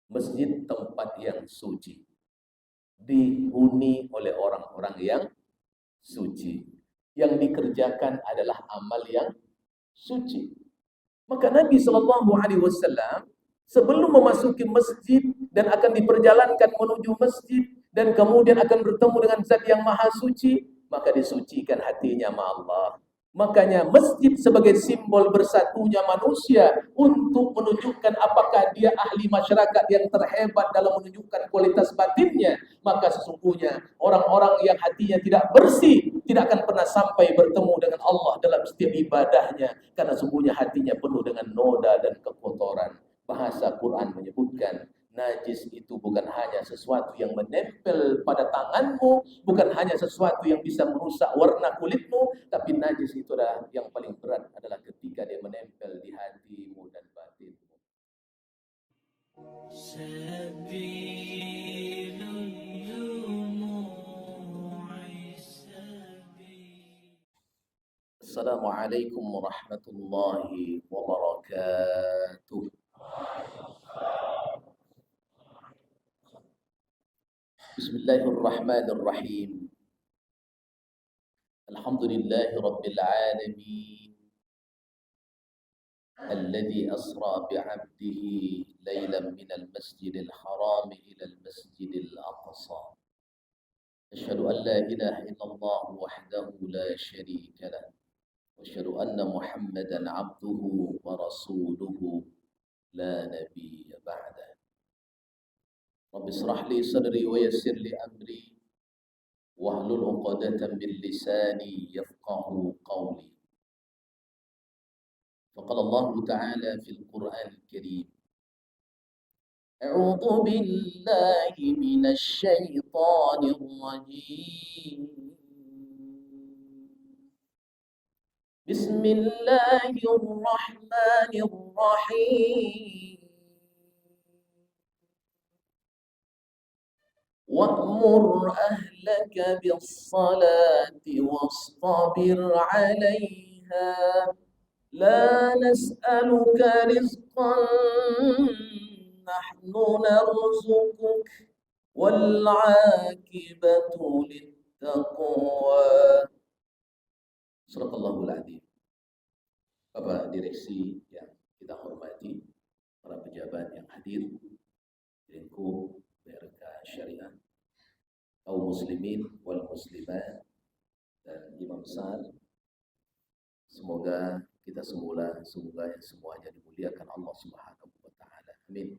Masjid tempat yang suci, dihuni oleh orang-orang yang suci. Yang dikerjakan adalah amal yang suci. Maka Nabi Shallallahu Alaihi Wasallam sebelum memasuki masjid dan akan diperjalankan menuju masjid dan kemudian akan bertemu dengan Zat yang Maha Suci, maka disucikan hatinya sama Allah. Makanya masjid sebagai simbol bersatunya manusia untuk menunjukkan apakah dia ahli masyarakat yang terhebat dalam menunjukkan kualitas batinnya. Maka sesungguhnya orang-orang yang hatinya tidak bersih tidak akan pernah sampai bertemu dengan Allah dalam setiap ibadahnya, karena sesungguhnya hatinya penuh dengan noda dan kekotoran. Bahasa Quran menyebutkan najis itu bukan hanya sesuatu yang menempel pada tanganmu, bukan hanya sesuatu yang bisa merusak warna kulitmu, tapi najis itu adalah yang paling berat adalah ketika dia menempel di hatimu dan batinmu. Assalamualaikum warahmatullahi wabarakatuh. Bismillahirrahmanirrahim. Alhamdulillahi rabbil alamin. الذي أسرى بعبده ليلا من المسجد الحرام إلى المسجد الأقصى. أشهد أن لا إله إلا الله وحده لا شريك له، وأشهد أن محمدا عبده ورسوله لا نبي بعده. رب اشرح لي صدري ويسر لي أمري واحلل عقدة من لساني يفقه قولي. فقال الله تعالى في القرآن الكريم: أعوذ بالله من الشيطان الرجيم. بسم الله الرحمن الرحيم. وأمر أهلك بالصلاة واصطبر عليها لا نسألك رزقا نحن نرزقك والعاقبة للتقوى. Sadaqallahul Adzim. Bapak Direksi yang kita hormati, para pejabat yang hadir, Direktur BRK Syariah, kaum muslimin wal muslimat, dan imam besar, semoga kita semuanya dimuliakan Allah Subhanahu wa taala. Amin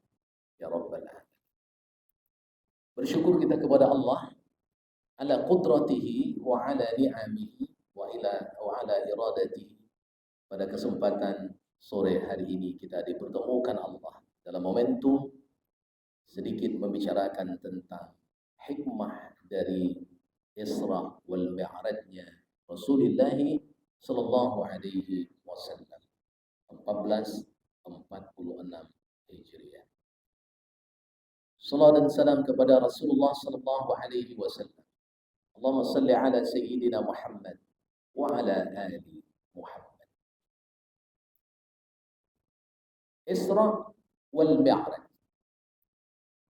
ya rabbal alamin. Bersyukur kita kepada Allah ala qudratihi wa ala ni'amihi wa ala iradatihi. Pada kesempatan sore hari ini kita dipertemukan Allah dalam momentum sedikit membicarakan tentang hikmah dari Isra wal Mi'rajnya Rasulullah sallallahu alaihi wasallam 1446 Hijriah. Salam dan salam kepada Rasulullah sallallahu alaihi wasallam. Allahumma salli ala sayyidina Muhammad wa ala ali Muhammad. Isra wal Mi'raj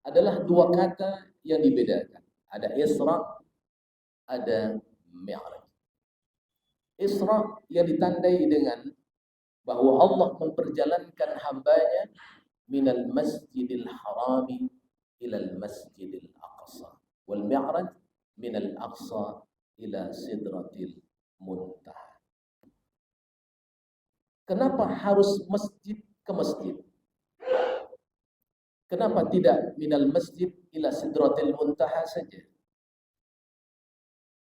adalah dua kata yang dibedakan. Ada Isra, ada Mi'raj. Isra yang ditandai dengan bahwa Allah memperjalankan hambanya minal masjidil harami ilal masjidil aqsa. Wal Mi'raj minal aqsa ila sidratil muntaha. Kenapa harus masjid ke masjid? Kenapa tidak minal masjid ila sidratil muntaha saja?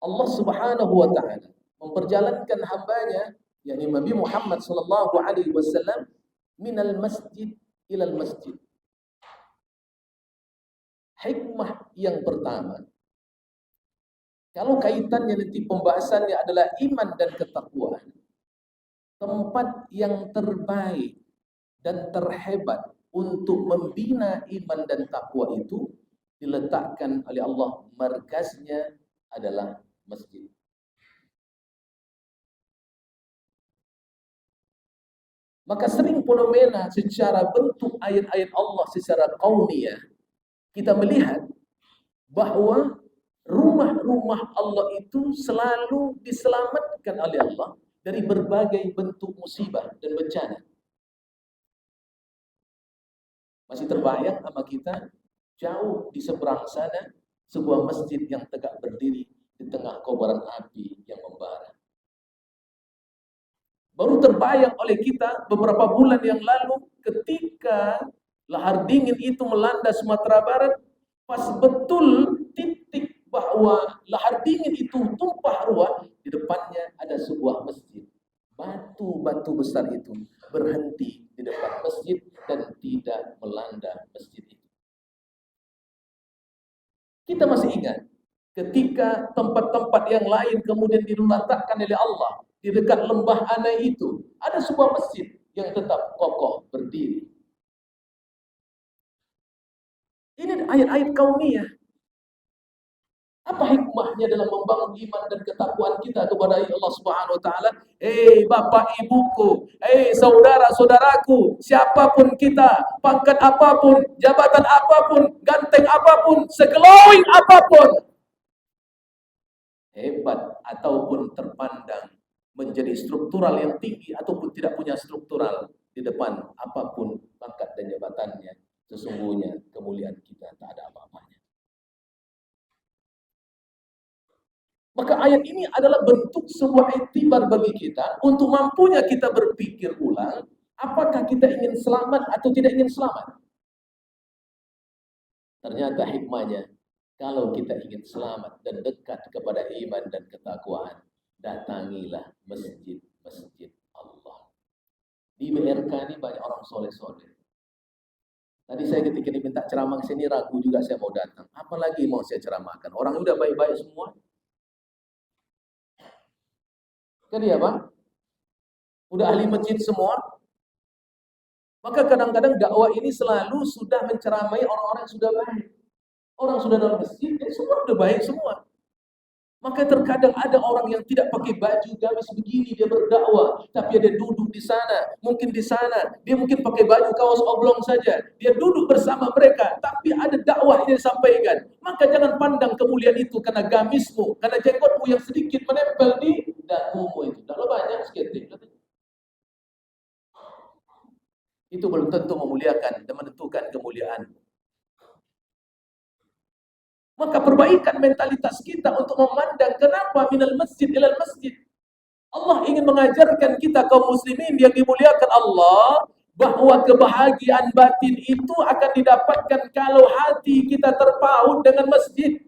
Allah Subhanahu wa taala memperjalankan hambanya, yakni Nabi Muhammad sallallahu alaihi wasallam, minal masjid ilal masjid. Hikmah yang pertama, kalau kaitannya nanti pembahasannya adalah iman dan ketakwaan, tempat yang terbaik dan terhebat untuk membina iman dan takwa itu diletakkan oleh Allah, markaznya adalah masjid. Maka sering fenomena secara bentuk ayat-ayat Allah secara kauniyah, kita melihat bahwa rumah-rumah Allah itu selalu diselamatkan oleh Allah dari berbagai bentuk musibah dan bencana. Masih terbayang sama kita, jauh di seberang sana, sebuah masjid yang tegak berdiri di tengah kobaran api yang membara. Baru terbayang oleh kita beberapa bulan yang lalu ketika lahar dingin itu melanda Sumatera Barat, pas betul titik bahwa lahar dingin itu tumpah ruah, di depannya ada sebuah masjid. Batu-batu besar itu berhenti di depan masjid dan tidak melanda masjid itu. Kita masih ingat ketika tempat-tempat yang lain kemudian diletakkan oleh Allah di dekat lembah Anai itu, ada sebuah masjid yang tetap kokoh berdiri. Ini ayat-ayat kauniyah. Apa hikmahnya dalam membangun iman dan ketakwaan kita kepada Allah Subhanahu wa taala? Bapak ibuku, saudara-saudaraku, siapapun kita, pangkat apapun, jabatan apapun, ganteng apapun, seglowing apapun, hebat ataupun terpandang menjadi struktural yang tinggi ataupun tidak punya struktural di depan apapun pangkat dan jabatannya, sesungguhnya kemuliaan kita tak ada apa-apanya. Maka ayat ini adalah bentuk sebuah iktibar bagi kita untuk mampunya kita berpikir ulang, apakah kita ingin selamat atau tidak ingin selamat. Ternyata hikmahnya, kalau kita ingin selamat dan dekat kepada iman dan ketakwaan, datangilah masjid-masjid Allah. Di BRK ini banyak orang soleh-soleh. Tadi saya ketika diminta ceramah ke sini ragu juga saya mau datang. Apalagi mau saya ceramahkan? Orang udah baik-baik semua. Kan iya Bang? Udah ahli masjid semua. Maka kadang-kadang dakwah ini selalu sudah menceramai orang-orang yang sudah baik. Orang sudah dalam masjid, semua udah baik semua. Maka terkadang ada orang yang tidak pakai baju gamis begini, dia berdakwah, tapi dia duduk di sana, mungkin di sana, dia mungkin pakai baju kaos oblong saja, dia duduk bersama mereka, tapi ada dakwah yang disampaikan. Maka jangan pandang kemuliaan itu karena gamismu, karena jenggotmu yang sedikit menempel di dagumu itu. Kalau banyak seketik. Itu belum tentu memuliakan dan menentukan kemuliaan. Maka perbaikan mentalitas kita untuk memandang kenapa minal masjid ilal masjid. Allah ingin mengajarkan kita kaum muslimin yang dimuliakan Allah bahwa kebahagiaan batin itu akan didapatkan kalau hati kita terpaut dengan masjid.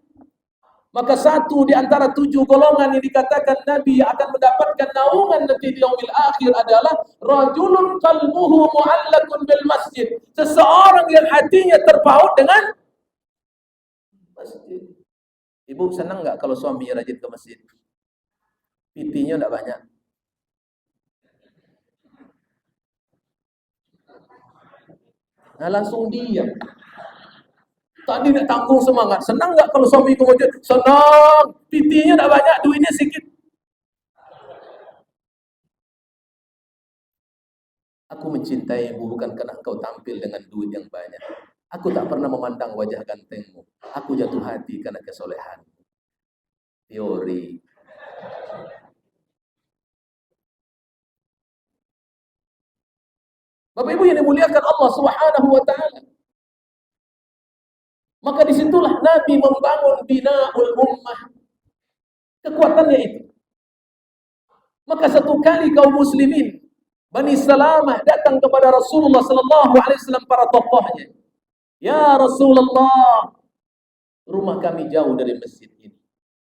Maka satu di antara 7 golongan yang dikatakan Nabi akan mendapatkan naungan nanti di yaumil akhir adalah rajulun qalbuhu mu'allaqun bil masjid. Seseorang yang hatinya terpaut dengan masjid. Ibu senang nggak kalau suaminya rajin ke masjid? PT-nya nggak banyak. Nah langsung diam. Tadi nak tanggung semangat. Senang nggak kalau suami ke masjid? Senang. PT-nya nggak banyak, duitnya sedikit. Aku mencintaimu bukan karena kau tampil dengan duit yang banyak. Aku tak pernah memandang wajah gantengmu. Aku jatuh hati karena kesolehanmu. Teori. Bapak Ibu yang dimuliakan Allah Subhanahu wa taala. Maka disitulah Nabi membangun bina'ul ummah. Kekuatannya itu. Maka satu kali kaum muslimin Bani Salamah datang kepada Rasulullah sallallahu alaihi wasallam para tokohnya. Ya Rasulullah, rumah kami jauh dari masjid ini.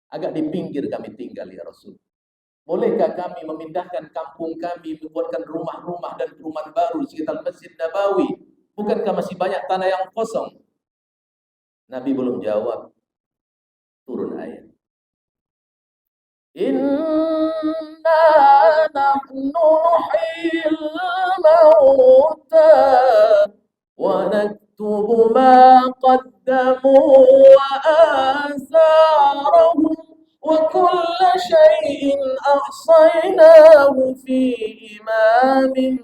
Agak di pinggir kami tinggal ya Rasul. Bolehkah kami memindahkan kampung kami, membuatkan rumah-rumah dan perumahan baru di sekitar Masjid Nabawi? Bukankah masih banyak tanah yang kosong? Nabi belum jawab. Turun ayat. Inna nahnu nuhyil mauta wa naktubu ma qaddamu wa atharahum wa kulla syai'in ahsaynahu fi imamin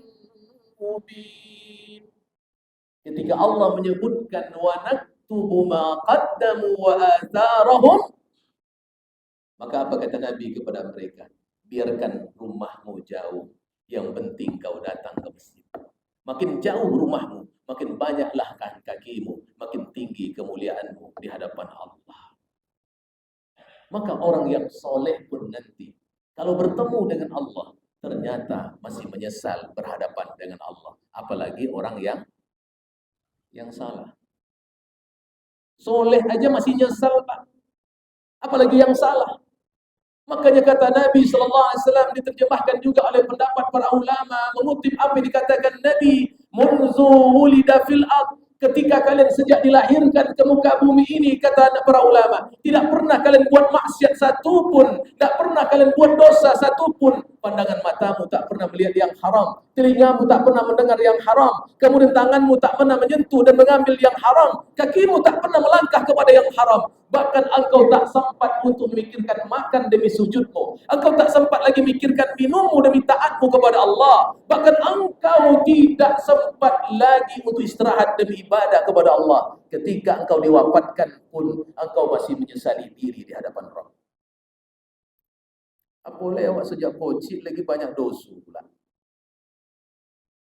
mubin. Ketika Allah menyebutkan wa naktubu ma qaddamu wa atharahum, maka apa kata Nabi kepada mereka? Biarkan rumahmu jauh, yang penting kau datang ke masjid. Makin jauh rumahmu, makin banyaklah kakimu, makin tinggi kemuliaanmu di hadapan Allah. Maka orang yang soleh pun nanti, kalau bertemu dengan Allah, ternyata masih menyesal berhadapan dengan Allah. Apalagi orang yang salah. Soleh aja masih nyesal, Pak. Apalagi yang salah. Makanya kata Nabi SAW diterjemahkan juga oleh pendapat para ulama mengutip apa yang dikatakan Nabi, munzu wulida fil ard, ketika kalian sejak dilahirkan ke muka bumi ini, kata para ulama, tidak pernah kalian buat maksiat satupun, tidak pernah kalian buat dosa satupun. Pandangan matamu tak pernah melihat yang haram, telingamu tak pernah mendengar yang haram, kemudian tanganmu tak pernah menyentuh dan mengambil yang haram, kakimu tak pernah melangkah kepada yang haram. Bahkan engkau tak sempat untuk memikirkan makan demi sujudmu. Engkau tak sempat lagi memikirkan minummu demi taatmu kepada Allah. Bahkan engkau tidak sempat lagi untuk istirahat demi ibadah kepada Allah. Ketika engkau diwafatkan pun, engkau masih menyesali diri di hadapan Rabb. Apa boleh awak sejak kecil lagi banyak dosa pula.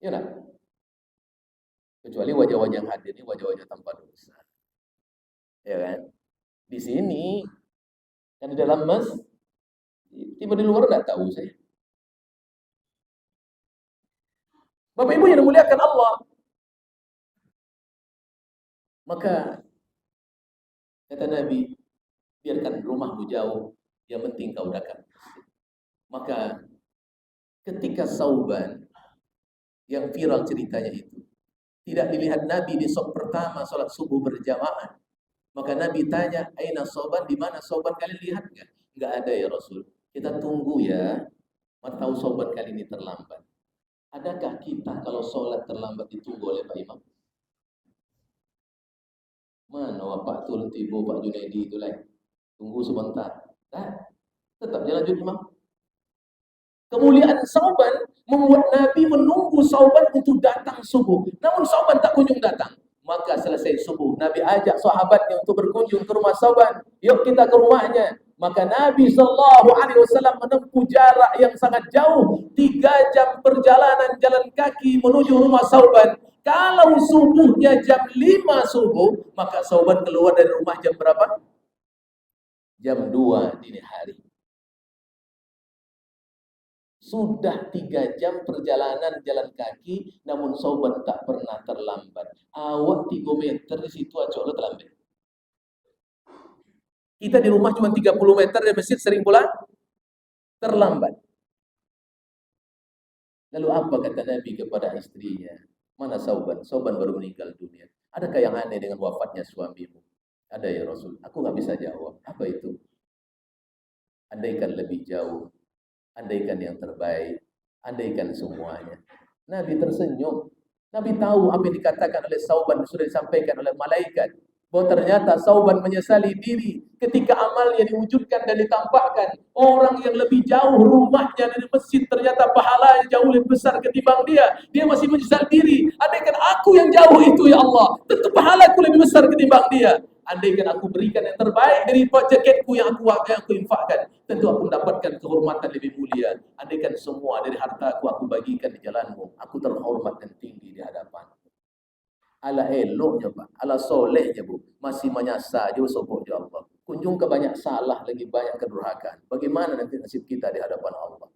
Ya nak? Kecuali wajah-wajah yang hadir ini wajah-wajah tanpa dosa. Ya kan? Di sini, kan di dalam masjid, tiba di luar tidak tahu saya. Bapak Ibu yang dimuliakan Allah, maka kata Nabi, biarkan rumahmu jauh, yang penting kau datang. Maka ketika Sauban yang viral ceritanya itu tidak dilihat Nabi di saf pertama salat subuh berjamaah, maka Nabi tanya, aina Sauban, di mana Sauban, kalian lihat enggak? Enggak ada ya Rasul. Kita tunggu ya. Mana tahu Sauban kali ini terlambat. Adakah kita kalau sholat terlambat ditunggu oleh Pak Imam? Mana Pak Tul Tibo, Pak Junaidi itu lain. Tunggu sebentar. Tetap dia lanjut Imam. Kemuliaan Sauban membuat Nabi menunggu Sauban untuk datang subuh. Namun Sauban tak kunjung datang. Maka selesai subuh, Nabi ajak sahabatnya untuk berkunjung ke rumah Sauban. Yuk kita ke rumahnya. Maka Nabi SAW menempuh jarak yang sangat jauh, 3 jam perjalanan jalan kaki menuju rumah Sauban. Kalau subuhnya jam 5 subuh, maka Sauban keluar dari rumah jam berapa? Jam 2 dini hari. Sudah 3 jam perjalanan jalan kaki, namun Sauban tak pernah terlambat. Awak 3 meter di situ aja lo terlambat. Kita di rumah cuma 30 meter dari masjid, sering pula terlambat. Lalu apa kata Nabi kepada istrinya? Mana Sauban? Sauban baru meninggal dunia. Adakah yang aneh dengan wafatnya suamimu? Ada ya Rasul. Aku nggak bisa jawab. Apa itu? Andaikan lebih jauh, andaikan yang terbaik, andaikan semuanya. Nabi tersenyum. Nabi tahu apa yang dikatakan oleh Sauban sudah disampaikan oleh malaikat. Bahwa ternyata Sauban menyesali diri ketika amalnya diwujudkan dan ditampakkan. Orang yang lebih jauh rumahnya dari masjid ternyata pahalanya jauh lebih besar ketimbang dia. Dia masih menyesal diri. Andaikan aku yang jauh itu ya Allah, tentu pahalaku lebih besar ketimbang dia. Andaikan aku berikan yang terbaik dari jaketku yang aku infakkan, tentu aku mendapatkan kehormatan lebih mulia. Andaikan semua dari hartaku aku bagikan di jalanmu, aku terhormat dan tinggi di hadapan. Ala eloknya Pak, ala solehnya Bu, masih menyasar juga sopok ya Allah. Kunjung ke banyak salah, lagi banyak kedurhakaan. Bagaimana nanti nasib kita di hadapan Allah?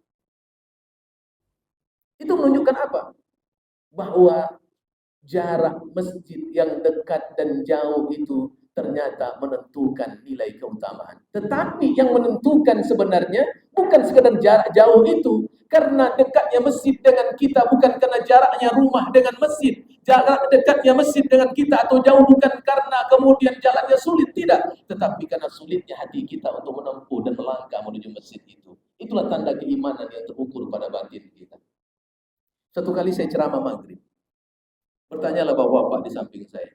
Itu menunjukkan apa? Bahwa jarak masjid yang dekat dan jauh itu ternyata menentukan nilai keutamaan. Tetapi yang menentukan sebenarnya bukan sekedar jarak jauh itu, karena dekatnya masjid dengan kita bukan karena jaraknya rumah dengan masjid. Jarak dekatnya masjid dengan kita atau jauh bukan karena kemudian jalannya sulit, tidak. Tetapi karena sulitnya hati kita untuk menempuh dan melangkah menuju masjid itu. Itulah tanda keimanan yang terukur pada batin kita. Satu kali saya ceramah maghrib. Bertanyalah bapak-bapak di samping saya.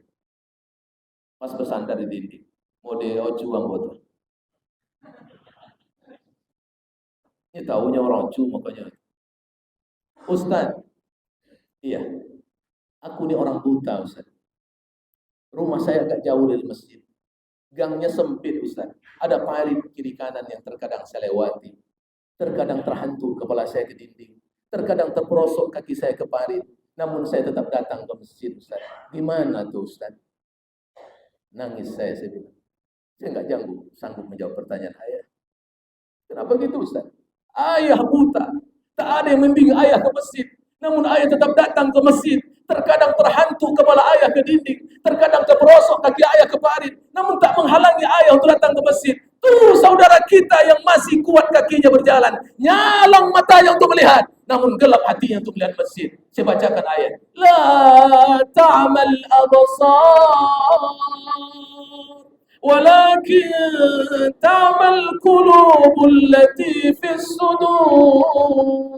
Pas bersandar di dinding. Mode juang botol. Ini tahunya orang cu makanya. Ustaz, Iya, aku ini orang buta, Ustaz. Rumah saya agak jauh dari masjid. Gangnya sempit, Ustaz. Ada parit kiri kanan yang terkadang saya lewati. Terkadang terhantu kepala saya ke dinding. Terkadang terperosok kaki saya ke parit. Namun saya tetap datang ke masjid, Ustaz. Gimana tuh, Ustaz? Nangis saya bilang. Saya nggak sanggup menjawab pertanyaan ayah. Kenapa gitu, Ustaz? Ayah buta. Tak ada yang membimbing ayah ke masjid. Namun ayah tetap datang ke masjid. Terkadang terhantu kepala ayah ke dinding. Terkadang terperosok kaki ayah ke parit. Namun tak menghalangi ayah untuk datang ke masjid. Tuh saudara kita yang masih kuat kakinya berjalan. Nyalang matanya untuk melihat. Namun gelap hatinya untuk melihat masjid. Saya bacakan ayat. La ta'mal absar. ولكن تعمى القلوب التي في الصدور.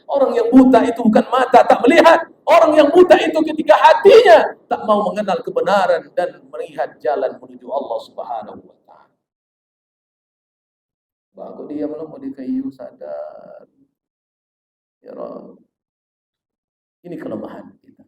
Orang yang buta itu bukan mata tak melihat. Orang yang buta itu ketika hatinya tak mau mengenal kebenaran dan melihat jalan menuju Allah Subhanahu wa taala. Bagus dia malam mau dikayu sadar. Ya Rabb. Ini kelemahan kita.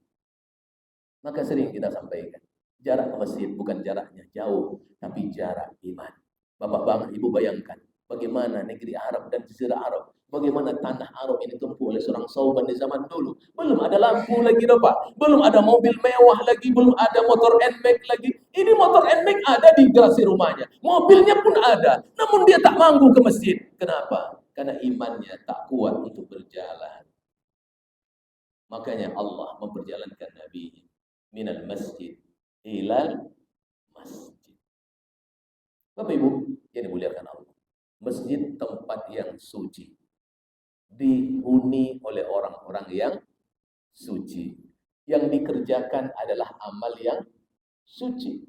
Maka sering kita sampaikan. Jarak ke masjid bukan jaraknya jauh, tapi jarak iman. Bapak-bapak, ibu bayangkan bagaimana negeri Arab dan Jazirah Arab, bagaimana tanah Arab ini ditempuh oleh seorang Sauban di zaman dulu. Belum ada lampu lagi, Pak. Belum ada mobil mewah lagi, belum ada motor NMAX lagi. Ini motor NMAX ada di garasi rumahnya. Mobilnya pun ada, namun dia tak mampu ke masjid. Kenapa? Karena imannya tak kuat untuk berjalan. Makanya Allah memperjalankan Nabi minal masjid ilal masjid. Bapak Ibu yang dimuliakan Allah, masjid tempat yang suci, dihuni oleh orang-orang yang suci, yang dikerjakan adalah amal yang suci.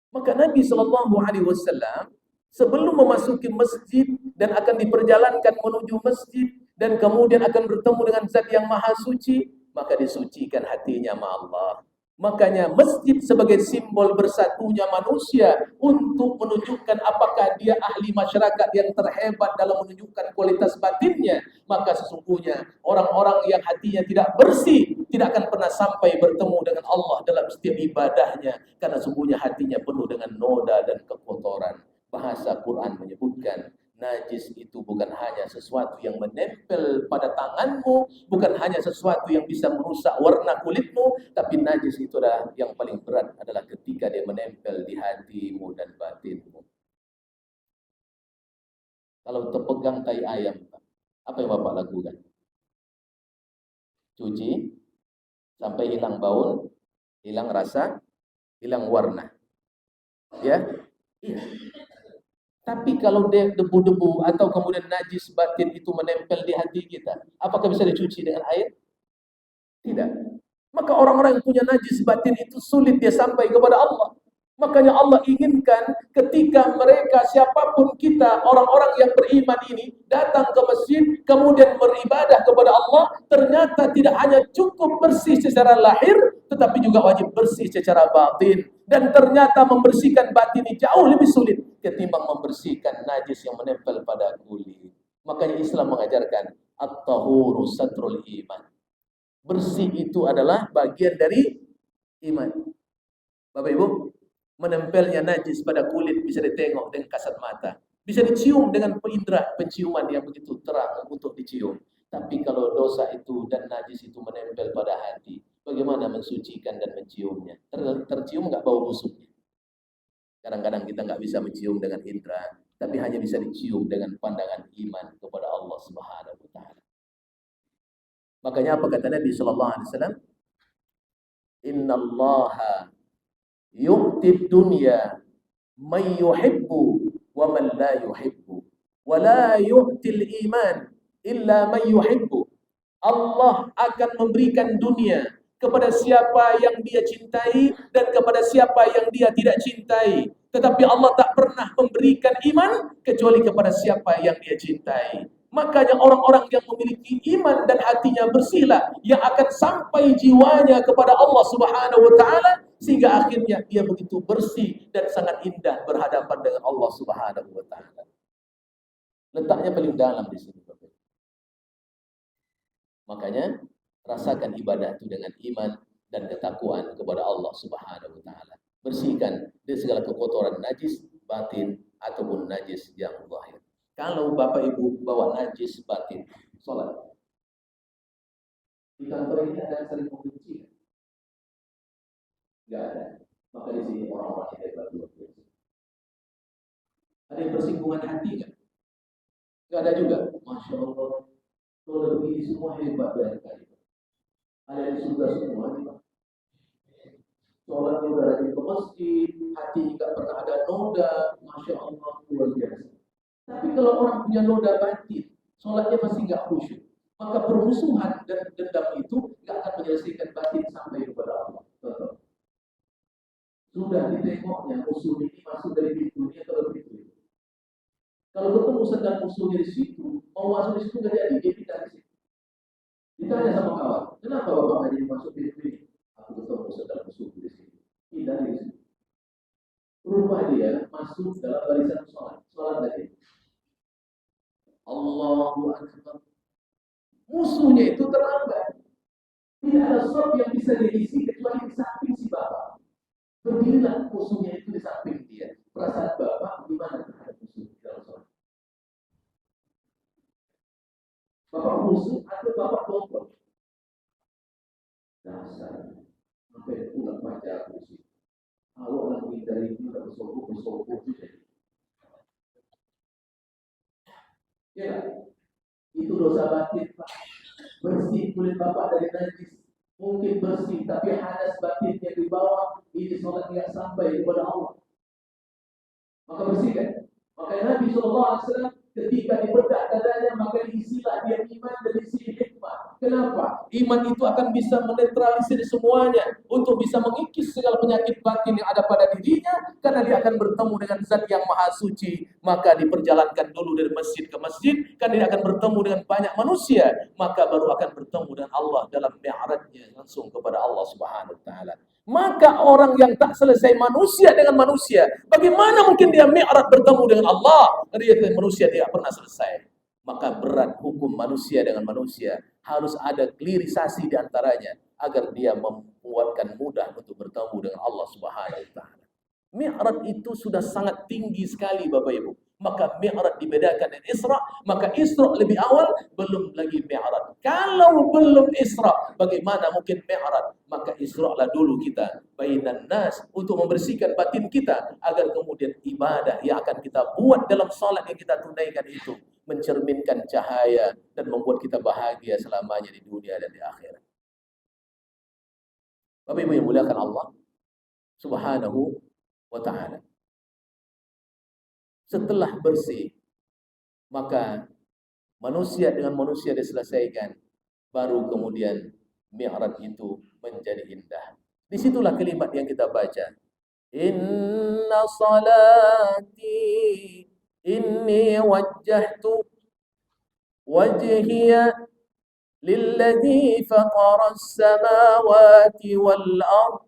Maka Nabi Shallallahu Alaihi Wasallam sebelum memasuki masjid dan akan diperjalankan menuju masjid dan kemudian akan bertemu dengan Zat yang Maha Suci, maka disucikan hatinya sama Allah. Makanya masjid sebagai simbol bersatunya manusia untuk menunjukkan apakah dia ahli masyarakat yang terhebat dalam menunjukkan kualitas batinnya. Maka sesungguhnya orang-orang yang hatinya tidak bersih tidak akan pernah sampai bertemu dengan Allah dalam setiap ibadahnya. Karena sesungguhnya hatinya penuh dengan noda dan kekotoran. Bahasa Quran menyebutkan najis itu bukan hanya sesuatu yang menempel pada tanganmu, bukan hanya sesuatu yang bisa merusak warna kulitmu, tapi najis itu adalah yang paling berat adalah ketika dia menempel di hatimu dan batinmu. Kalau terpegang tai ayam, apa yang Bapak lakukan? Cuci sampai hilang bau, hilang rasa, hilang warna. Ya? Iya. Tapi kalau debu-debu atau kemudian najis batin itu menempel di hati kita, apakah bisa dicuci dengan air? Tidak. Maka orang-orang yang punya najis batin itu sulit dia sampai kepada Allah. Makanya Allah inginkan ketika mereka, siapapun kita, orang-orang yang beriman ini datang ke masjid, kemudian beribadah kepada Allah, ternyata tidak hanya cukup bersih secara lahir, tetapi juga wajib bersih secara batin. Dan ternyata membersihkan batin ini jauh lebih sulit ketimbang membersihkan najis yang menempel pada kulit. Makanya Islam mengajarkan at-tahuru satrul iman. Bersih itu adalah bagian dari iman. Bapak Ibu, menempelnya najis pada kulit bisa ditengok dengan kasat mata. Bisa dicium dengan indera penciuman yang begitu terang untuk dicium. Tapi kalau dosa itu dan najis itu menempel pada hati, bagaimana mensucikan dan menciumnya? Tercium nggak bau busuknya? Kadang-kadang kita nggak bisa mencium dengan indera, tapi hanya bisa dicium dengan pandangan iman kepada Allah Subhanahu wa taala. Makanya apa kata Nabi sallallahu alaihi wasallam? Innallaha yu'tid dunya man yuhibbu wa man la yuhibbu wa la yu'til iman illa man yuhibbu. Allah akan memberikan dunia kepada siapa yang dia cintai dan kepada siapa yang dia tidak cintai. Tetapi Allah tak pernah memberikan iman kecuali kepada siapa yang dia cintai. Makanya orang-orang yang memiliki iman dan hatinya bersihlah yang akan sampai jiwanya kepada Allah Subhanahu wa taala sehingga akhirnya dia begitu bersih dan sangat indah berhadapan dengan Allah Subhanahu wa taala. Letaknya paling dalam di sini. Makanya Rasakan ibadah itu dengan iman dan ketakwaan kepada Allah Subhanahu wa taala. Bersihkan dari segala kekotoran najis batin ataupun najis yang zahir. Kalau Bapak Ibu bawa najis batin, sholat. Di kantor ini ada yang saling membenci? Enggak ada. Maka di sini orang-orang yang hebat luar biasa. Ada yang bersinggungan hati kan? Enggak ada juga. Masya Allah. Kalau begini semua hebat dari kali. Ada yang sudah semua nih Pak. Sholatnya udah rajin ke masjid, hati nggak pernah ada noda, Masya Allah luar biasa. Tapi kalau orang punya noda batin, sholatnya masih nggak khusyuk, maka permusuhan dan dendam itu nggak akan menyelesaikan batin sampai kepada Allah. Betul. Sudah ditengoknya musuh ini masuk dari pintunya atau dari pintu. Kalau ketemu sedang musuhnya di situ, mau masuk di situ nggak jadi, dia pindah di situ. Ditanya sama kawan, kenapa bapak nggak jadi masuk pintu ini? Aku ketemu sedang musuh di sini, pindah di situ. Rumah dia masuk dalam barisan sholat tadi. Allahu Akbar. Musuhnya itu terlambat. Tidak ada sholat yang bisa diisi kecuali di samping si bapak. Berdirilah musuhnya itu di samping dia. Perasaan bapak gimana terhadap musuh di dalam sholat? Bapak musuh atau bapak kompor? Dasar. Sampai pulang baca musuh. Awak lagi dari itu tak bersombong itu jadi. Ya, itu dosa batin Pak. Bersih kulit bapak dari najis. Mungkin bersih, tapi hadas batinnya di bawah. Ini sholat tidak sampai kepada Allah. Maka bersihkan. Maka Nabi SAW ketika dibedah dadanya, maka diisilah dia iman dan diisi hikmah. Kenapa? Iman itu akan bisa menetralisir semuanya untuk bisa mengikis segala penyakit batin yang ada pada dirinya, karena dia akan bertemu dengan Zat yang Maha Suci. Maka diperjalankan dulu dari masjid ke masjid, karena dia akan bertemu dengan banyak manusia, maka baru akan bertemu dengan Allah dalam mi'rajnya langsung kepada Allah Subhanahu wa taala. Maka orang yang tak selesai manusia dengan manusia, bagaimana mungkin dia mi'raj bertemu dengan Allah? Dia manusia tidak pernah selesai. Maka berat hukum manusia dengan manusia. Harus ada klirisasi di antaranya agar dia membuatkan mudah untuk bertemu dengan Allah Subhanahu wa taala. Mi'raj itu sudah sangat tinggi sekali Bapak Ibu. Maka Mi'raj dibedakan dengan Isra, maka Isra lebih awal, belum lagi Mi'raj. Kalau belum Isra, bagaimana mungkin Mi'raj? Maka Isra lah dulu kita bainan nas untuk membersihkan batin kita agar kemudian ibadah yang akan kita buat dalam salat yang kita tunaikan itu mencerminkan cahaya dan membuat kita bahagia selamanya di dunia dan di akhirat. Bapak Ibu yang muliakan Allah Subhanahu wa ta'ala. Setelah bersih, maka manusia dengan manusia diselesaikan, baru kemudian mi'raj itu menjadi indah. Disitulah kalimat yang kita baca. Inna salati inni wajjahtu wajhiya lilladzi fatara as-samawati wal ard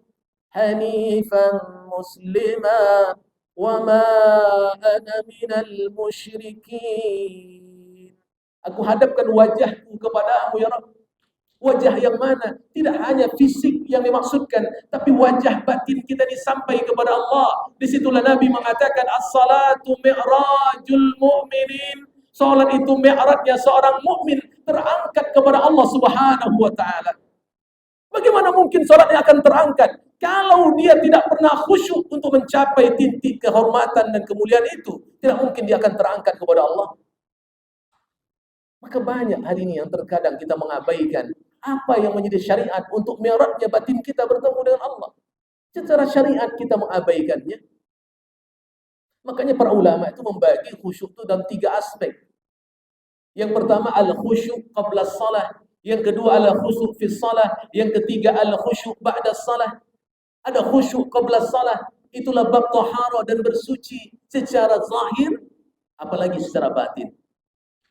hanifan muslima وَمَا أَنَا مِنَ الْمُشْرِكِينَ. Aku hadapkan wajahku kepadamu ya Rabb. Wajah yang mana? Tidak hanya fisik yang dimaksudkan, tapi wajah batin kita disampai kepada Allah. Disitulah Nabi mengatakan as-salatu mi'rajul mu'minin. Salat itu mi'rajnya seorang mukmin terangkat kepada Allah Subhanahu wa taala. Bagaimana mungkin salatnya akan terangkat kalau dia tidak pernah khusyuk untuk mencapai titik kehormatan dan kemuliaan itu? Tidak mungkin dia akan terangkat kepada Allah. Maka banyak hari ini yang terkadang kita mengabaikan apa yang menjadi syariat untuk mi'rajnya batin kita bertemu dengan Allah. Secara syariat kita mengabaikannya. Makanya para ulama itu membagi khusyuk itu dalam 3 aspek. Yang pertama al-khusyuk qabla shalah, yang kedua al-khusyuk fi shalah, yang ketiga al-khusyuk ba'da shalah. Ada khusyuk qabla shalah, itulah bab taharah dan bersuci secara zahir, apalagi secara batin.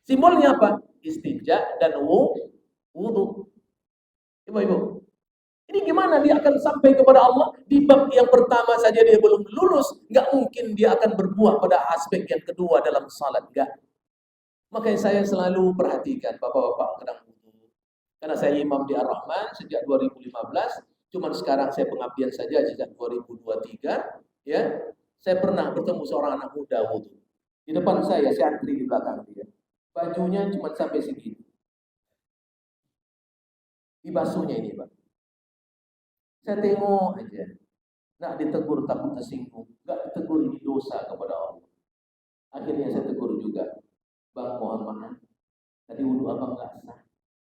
Simbolnya apa? Istinja dan wudu. Ibu-ibu, ini gimana dia akan sampai kepada Allah? Di bab yang pertama saja dia belum lulus, nggak mungkin dia akan berbuah pada aspek yang kedua dalam salat, nggak. Makanya saya selalu perhatikan bapak-bapak kadang wudu. Karena saya imam di Ar-Rahman sejak 2015, cuman sekarang saya pengabdian saja sejak 2023, ya. Saya pernah bertemu seorang anak muda wudu. Di depan saya antri di belakang dia. Bajunya cuma sampai segini. Dibasuhnya ini, Pak. Saya tengok aja. Nak ditegur takut tersinggung. Enggak ditegur ini dosa kepada Allah. Akhirnya saya tegur juga. Bang, mohon maaf. Tadi wudu abang enggak sah.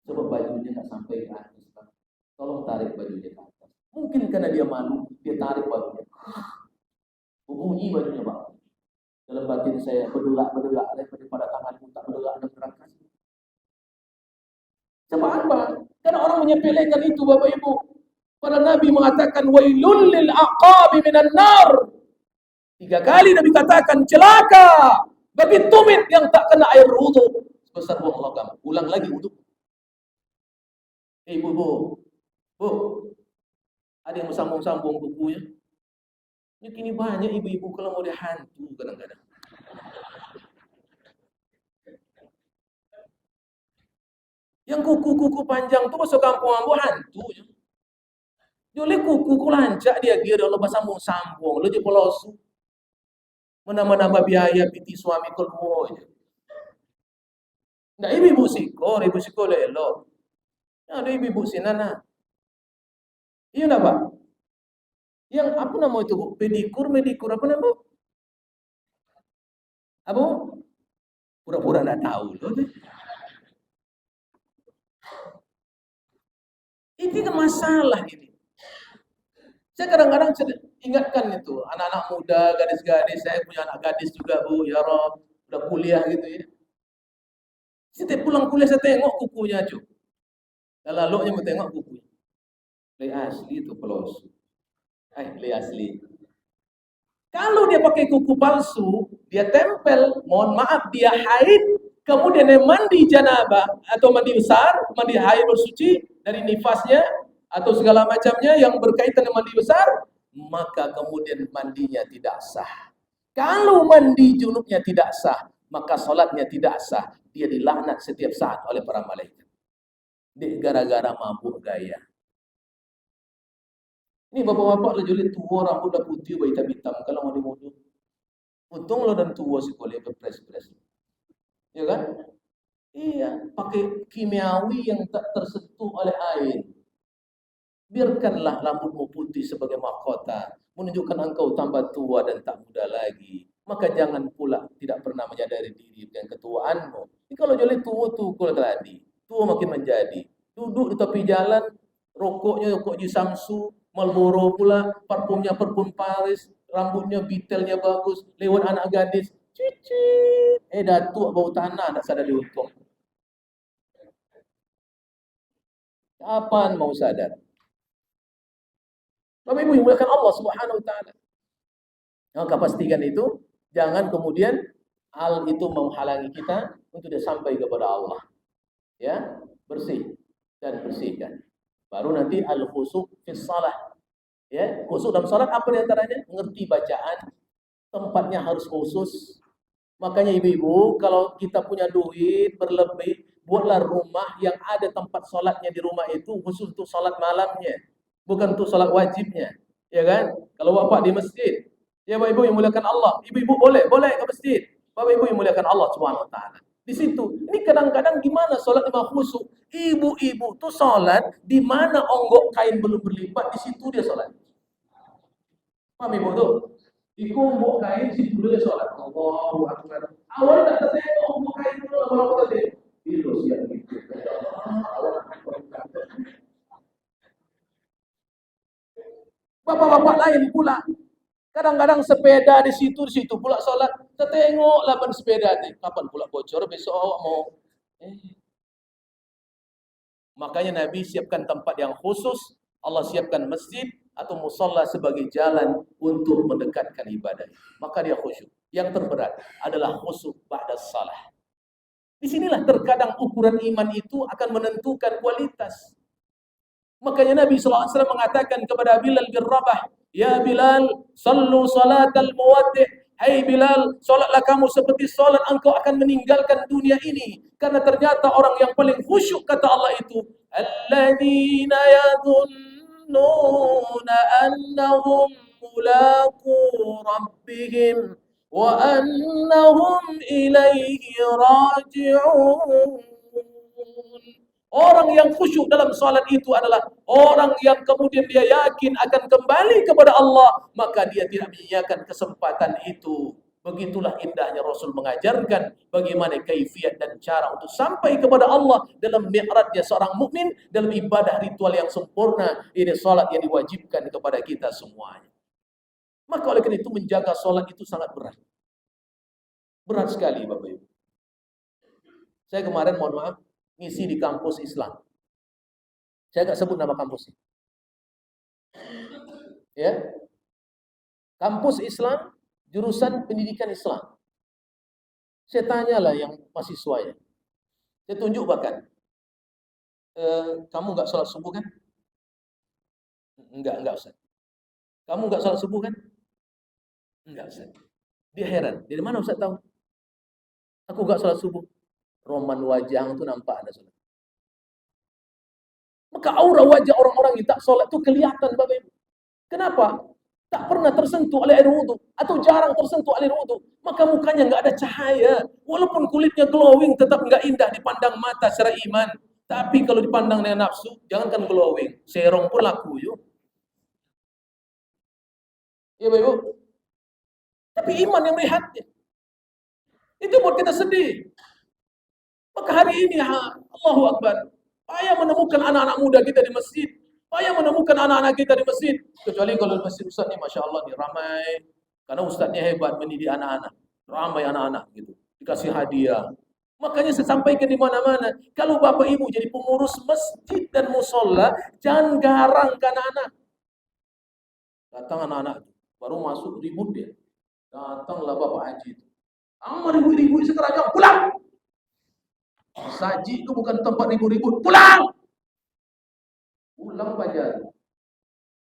Sebab bajunya enggak sampai ke atas, Bang. Tolong tarik bajunya ke atas. Mungkin karena dia malu, dia tarik bajunya. Bunyi bajunya, Bang. Dalam batin saya berdelak daripada tanganku tak berdelak dan berangkat. Sebab apa? Karena orang menyepelekan itu, Bapak Ibu. Para Nabi mengatakan wailul lil aqabi minan nar. 3 kali Nabi katakan celaka bagi tumit yang tak kena air wudu sebesar buang logam. Ulang lagi wudu. Ibu, Bu, ada yang sambung-sambung kukunya. Ini kini banyak ibu-ibu kalau mau dia hantu kadang-kadang. Yang kuku-kuku panjang tu masuk kampung ambo hantu. Jole kuku lancak dia Allah sambung-sambung. Lo je polosu. Menambah-nambah biaya piti suami kedua aja. Nggak ibu-ibu sikor elok. Ada ibu-ibu sinana. Iya enggak, Pak? Yang apa nama itu, Bu? Medikur apa nama? Apa? Pura-pura enggak tahu loh. Ini kan masalah ini. Saya kadang-kadang ingatkan itu, anak-anak muda, gadis-gadis, saya punya anak gadis juga, Bu, ya Rob, udah kuliah gitu ya. Setiap pulang kuliah saya tengok kukunya, Cuk. Lalu mau tengok kukunya. Le asli itu pelos. Le asli. Kalau dia pakai kuku palsu, dia tempel, mohon maaf, dia haid, kemudian dia mandi janabah atau mandi besar, mandi haid bersuci dari nifasnya atau segala macamnya yang berkaitan dengan mandi besar, maka kemudian mandinya tidak sah. Kalau mandi junubnya tidak sah, maka salatnya tidak sah. Dia dilaknat setiap saat oleh para malaikat. Gara-gara mabuk gaya. Ini bapak-bapak lah jadi tua, rambut dah putih, hitam-hitam kalau mau dimudu. Untung lo dan tua sih boleh berpres-pres. Ya kan? Iya, pakai kimiawi yang tak tersentuh oleh air. Biarkanlah rambutmu putih sebagai mahkota, menunjukkan engkau tambah tua dan tak muda lagi. Maka jangan pula tidak pernah menyadari diri dengan ketuaanmu. Ini kalau jadi tua tuh kalau tadi, tua makin menjadi. Duduk di tepi jalan, rokoknya rokok Samsu, Marlboro pula, parfumnya parfum Paris, rambutnya detailnya bagus, lewat anak gadis, cicit, datuk bau tanah, tak sadar diuntung. Kapan mau sadar? Bapak Ibu yang muliakan Allah Subhanahu wa taala. Maka pastikan itu, jangan kemudian hal itu menghalangi kita untuk dia sampai kepada Allah. Ya, bersih dan bersihkan. Baru nanti al-khusuk fi shalah. Ya, khusuk dalam salat apa di antaranya? Mengerti bacaan, tempatnya harus khusus. Makanya ibu-ibu, kalau kita punya duit berlebih, buatlah rumah yang ada tempat salatnya di rumah itu khusus untuk salat malamnya, bukan untuk salat wajibnya. Ya kan? Kalau bapak di masjid, ya Bapak Ibu yang muliakan Allah, ibu-ibu boleh ke masjid. Bapak Ibu yang muliakan Allah Subhanahu wa taala. Di situ, ini kadang-kadang gimana salat imam khusyuk? Ibu-ibu tuh salat di mana onggok kain belum berlipat, di situ dia salat. Paham Ibu tuh? Di onggok kain di situ dia salat. Allahu akbar. Awal tak tertengok onggok kain dulu kalau kita deh. Itu siap gitu. Bapak-bapak lain pula kadang-kadang sepeda di situ pula sholat. Kita tengoklah ban sepeda nih. Kapan pula bocor besok awak mau. Makanya Nabi siapkan tempat yang khusus. Allah siapkan masjid atau musalla sebagai jalan untuk mendekatkan ibadah. Maka dia khusyuk. Yang terberat adalah khusyuk ba'da salah. Disinilah terkadang ukuran iman itu akan menentukan kualitas. Makanya Nabi SAW mengatakan kepada Bilal bin Rabah, "Ya Bilal, sallu salatal muwaddi', Hai Bilal, solatlah kamu seperti solat engkau akan meninggalkan dunia ini. Karena ternyata orang yang paling khusyuk kata Allah itu, alladzina yadhunnuna annahum mulaqu rabbihim wa annahum ilaihi raji'un. Orang yang khusyuk dalam salat itu adalah orang yang kemudian dia yakin akan kembali kepada Allah, maka dia tidak menyia-nyiakan kesempatan itu. Begitulah indahnya Rasul mengajarkan bagaimana kaifiat dan cara untuk sampai kepada Allah dalam mi'rajnya seorang mukmin dalam ibadah ritual yang sempurna. Ini salat yang diwajibkan kepada kita semuanya. Maka oleh karena itu menjaga salat itu sangat berat. Berat sekali Bapak Ibu. Saya kemarin mohon maaf ngisi di kampus Islam. Saya nggak sebut nama kampusnya. Ya, kampus Islam, jurusan pendidikan Islam. Saya tanyalah yang mahasiswanya. Saya tunjuk bahkan, kamu nggak sholat subuh kan? Enggak Ustaz. Kamu nggak sholat subuh kan? Enggak Ustaz. Dia heran, dari mana Ustaz tahu? Aku nggak sholat subuh. Roman wajah itu nampak ada sholat. Maka aura wajah orang-orang yang tak sholat itu kelihatan Bapak Ibu. Kenapa? Tak pernah tersentuh oleh air wudhu atau jarang tersentuh oleh air wudhu, maka mukanya nggak ada cahaya. Walaupun kulitnya glowing, tetap nggak indah dipandang mata secara iman. Tapi kalau dipandang dengan nafsu, jangankan glowing, serong pun laku yuk. Ya Bapak Ibu. Tapi iman yang melihatnya. Itu buat kita sedih. Maka hari ini, Allahu Akbar, payah menemukan anak-anak muda kita di masjid. Payah menemukan anak-anak kita di masjid. Kecuali kalau di masjid Ustaz ini, Masya Allah nih, ramai. Karena Ustaznya hebat mendidik anak-anak. Ramai anak-anak gitu. Dikasih hadiah. Makanya saya sampaikan di mana-mana. Kalau Bapak Ibu jadi pengurus masjid dan musola, jangan garang ke anak-anak. Datang anak-anak, baru masuk ribut dia. Datanglah Bapak Haji itu. Amma ribut-ribut sekarang, pulang! Saji itu bukan tempat ribut-ribut. Pulang! Pulang Fajar.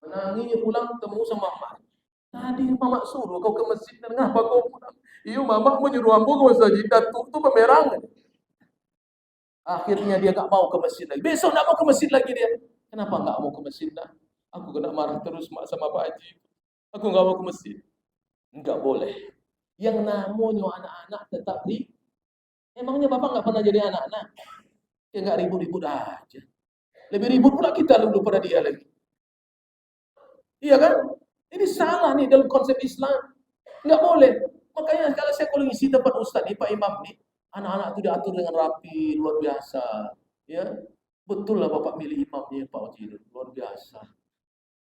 Menangisnya pulang ketemu sama Mak. Tadi Mamak suruh kau ke masjid dan ngapa kau pulang? Iyo Mamak menyuruh aku ke masjid dan itu pemerangan. Akhirnya dia gak mau ke masjid lagi. Besok gak mau ke masjid lagi dia. Kenapa gak mau ke masjid dah? Aku kena marah terus Mak sama Pak Haji. Aku gak mau ke masjid. Enggak boleh. Yang namanya anak-anak tetap di. Emangnya Bapak gak pernah jadi anak-anak? Ya gak ribut-ribut aja. Lebih ribut pula kita dulu pada dia lagi. Iya kan? Ini salah nih dalam konsep Islam. Nggak boleh. Makanya kalau isi tempat Ustaz nih, Pak Imam nih, anak-anak itu diatur dengan rapi, luar biasa. Ya, betul lah Bapak milih imamnya Pak Wajid, luar biasa.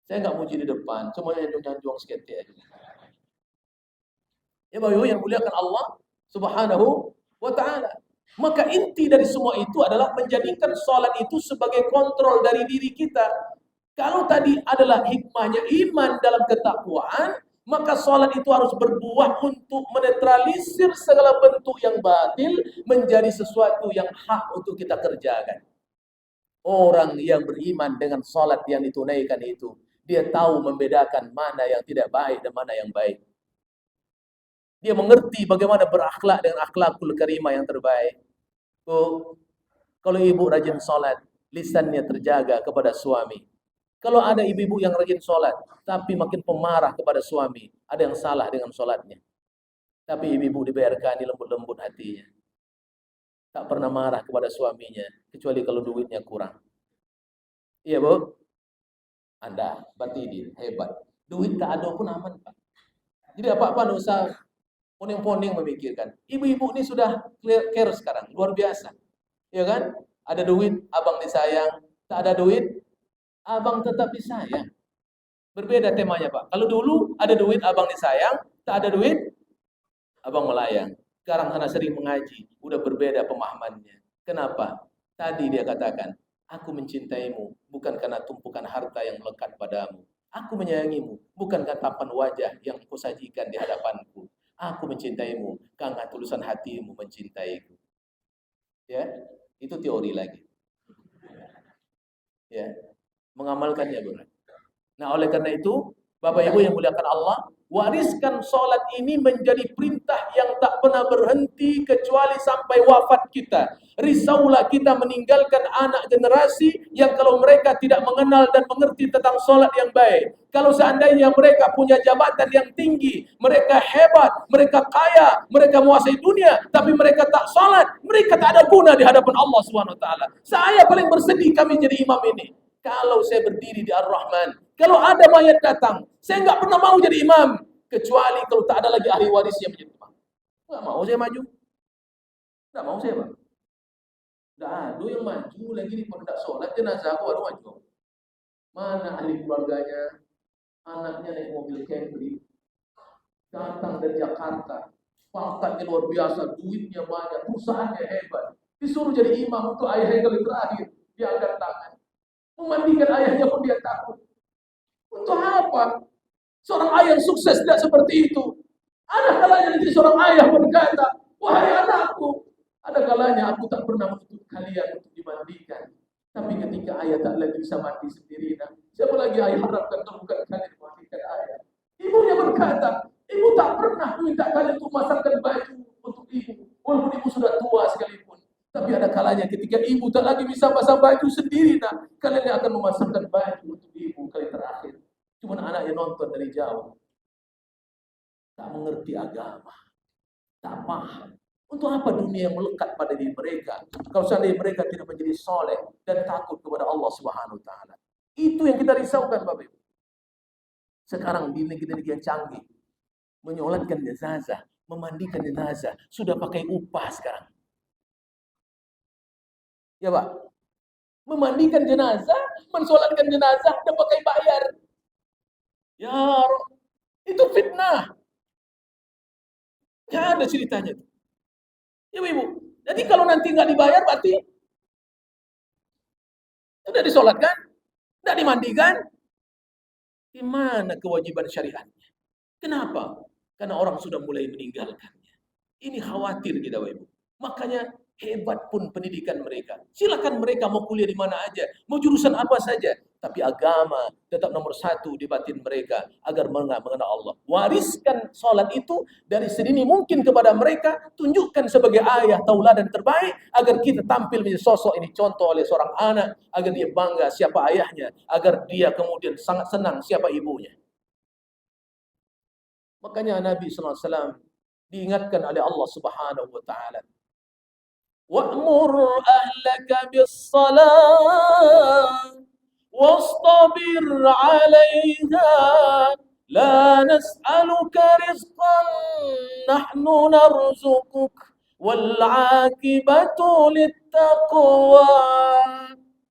Saya nggak muji di depan, cuma nyanjung-nyanjung sekete aja. Ya Bapak Ibu yang muliakan Allah Subhanahu wa Ta'ala. Maka inti dari semua itu adalah menjadikan sholat itu sebagai kontrol dari diri kita. Kalau tadi adalah hikmahnya iman dalam ketakwaan, maka sholat itu harus berbuah untuk menetralisir segala bentuk yang batil menjadi sesuatu yang hak untuk kita kerjakan. Orang yang beriman dengan sholat yang ditunaikan itu, dia tahu membedakan mana yang tidak baik dan mana yang baik. Dia mengerti bagaimana berakhlak dengan akhlakul karimah yang terbaik. Oh, kalau ibu rajin sholat, lisannya terjaga kepada suami. Kalau ada ibu-ibu yang rajin sholat, tapi makin pemarah kepada suami, ada yang salah dengan sholatnya. Tapi ibu-ibu dibiarkan lembut-lembut hatinya. Tak pernah marah kepada suaminya, kecuali kalau duitnya kurang. Iya Bu? Anda, batidin, hebat. Duit tak ada pun aman Pak. Jadi apa-apa nggak usah poning-poning memikirkan. Ibu-ibu ini sudah care sekarang, luar biasa. Ya kan? Ada duit, abang disayang. Tak ada duit, abang tetap disayang. Berbeda temanya Pak. Kalau dulu ada duit, abang disayang. Tak ada duit, abang melayang. Sekarang karena sering mengaji, udah berbeda pemahamannya. Kenapa? Tadi dia katakan, aku mencintaimu bukan karena tumpukan harta yang melekat padamu. Aku menyayangimu bukan karena tampan wajah yang kau sajikan di hadapanku. Aku mencintaimu karena tulusan hatimu mencintaiku. Ya, itu teori lagi. Ya, mengamalkannya berat. Nah, oleh karena itu, Bapak Ibu yang muliakan Allah, Wariskan sholat ini menjadi perintah yang tak pernah berhenti kecuali sampai wafat kita. Risaulah kita meninggalkan anak generasi yang kalau mereka tidak mengenal dan mengerti tentang sholat yang baik. Kalau seandainya mereka punya jabatan yang tinggi, mereka hebat, mereka kaya, mereka menguasai dunia, tapi mereka tak sholat, mereka tak ada guna di hadapan Allah SWT. Saya paling bersedih kami jadi imam ini. Kalau saya berdiri di Ar-Rahman, kalau ada mayat datang, saya nggak pernah mau jadi imam, kecuali kalau tak ada lagi ahli waris yang menjadi imam. Nggak mau saya maju. Nggak mau saya, Pak. Nggak ada yang maju lagi di pondok sholat jenazah, aku baru maju. Mana ahli keluarganya, anaknya naik mobil Camry, datang dari Jakarta, pangkatnya luar biasa, duitnya banyak, perusahaannya hebat, disuruh jadi imam untuk ayahnya kali terakhir, dia angkat tangan. Memandikan ayahnya pun dia takut. Untuk apa? Seorang ayah yang sukses tidak seperti itu. Ada kalanya nanti seorang ayah berkata, wahai anakku, ada kalanya aku tak pernah menuntut kalian untuk dimandikan. Tapi ketika ayah tak lagi bisa mandi sendiri, siapa lagi ayah harapkan kalau bukan kalian memandikan ayah? Ibunya berkata, ibu tak pernah minta kalian untuk masakkan baju untuk ibu, walaupun ibu sudah tua sekalipun. Tapi ada kalanya ketika ibu tak lagi bisa pasang baju sendiri, kalian yang akan memasangkan baju untuk ibu kali terakhir. Cuma anak yang nonton dari jauh, tak mengerti agama, tak paham. Untuk apa dunia yang melekat pada diri mereka? Kalau seandainya mereka tidak menjadi soleh dan takut kepada Allah Subhanahu Wa Taala, itu yang kita risaukan, Bapak Ibu. Sekarang di negeri-negeri yang canggih, menyolatkan jenazah, memandikan jenazah, sudah pakai upah sekarang. Ya Pak, memandikan jenazah, mensolatkan jenazah, dan pakai bayar. Ya, itu fitnah. Ya ada ceritanya. Ya Ibu, jadi kalau nanti nggak dibayar, berarti sudah disolatkan, nggak dimandikan, gimana kewajiban syariatnya? Kenapa? Karena orang sudah mulai meninggalkannya. Ini khawatir kita, Ibu. Makanya hebat pun pendidikan mereka. Silakan mereka mau kuliah di mana aja, mau jurusan apa saja, tapi agama tetap nomor satu di batin mereka agar mengenal Allah. Wariskan sholat itu dari sedini mungkin kepada mereka, tunjukkan sebagai ayah tauladan terbaik agar kita tampil menjadi sosok ini contoh oleh seorang anak, agar dia bangga siapa ayahnya, agar dia kemudian sangat senang siapa ibunya. Makanya Nabi SAW diingatkan oleh Allah Subhanahu wa taala, wa'mur ahlaka bis-salah wastabir 'alaiha la nas'aluka rizqan nahnu narzuquk wal 'aqibatu lit-taqwa.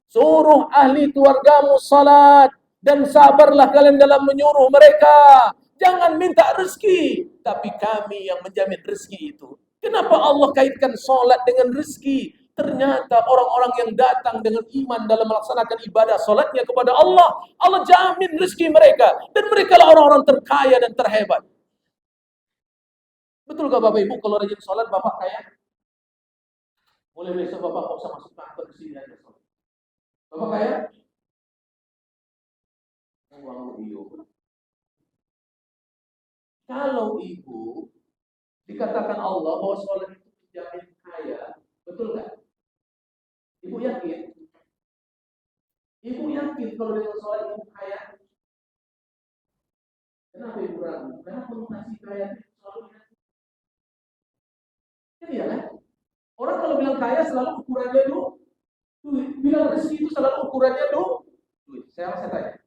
Suruh ahli keluargamu salat dan sabarlah kalian dalam menyuruh mereka. Jangan minta rezeki, tapi kami yang menjamin rezeki itu. Kenapa Allah kaitkan solat dengan rezeki? Ternyata orang-orang yang datang dengan iman dalam melaksanakan ibadah solatnya kepada Allah, Allah jamin rezeki mereka. Dan mereka lah orang-orang terkaya dan terhebat. Betul gak Bapak Ibu, kalau rajin solat Bapak kaya? Boleh besok Bapak gak usah masuk kantor ke sini aja solat. Bapak kaya? Uang iyo. Kalau ibu dikatakan Allah bahwa sholat itu menjamin kaya, betul nggak? Ibu yakin? Ibu yakin kalau dengan sholat ibu kaya? Kenapa ibu ragu? Karena konotasi kaya itu selalu yakin. Kan iya kan? Orang kalau bilang kaya selalu ukurannya duit. Bilang rezeki itu selalu ukurannya duit. Saya tanya.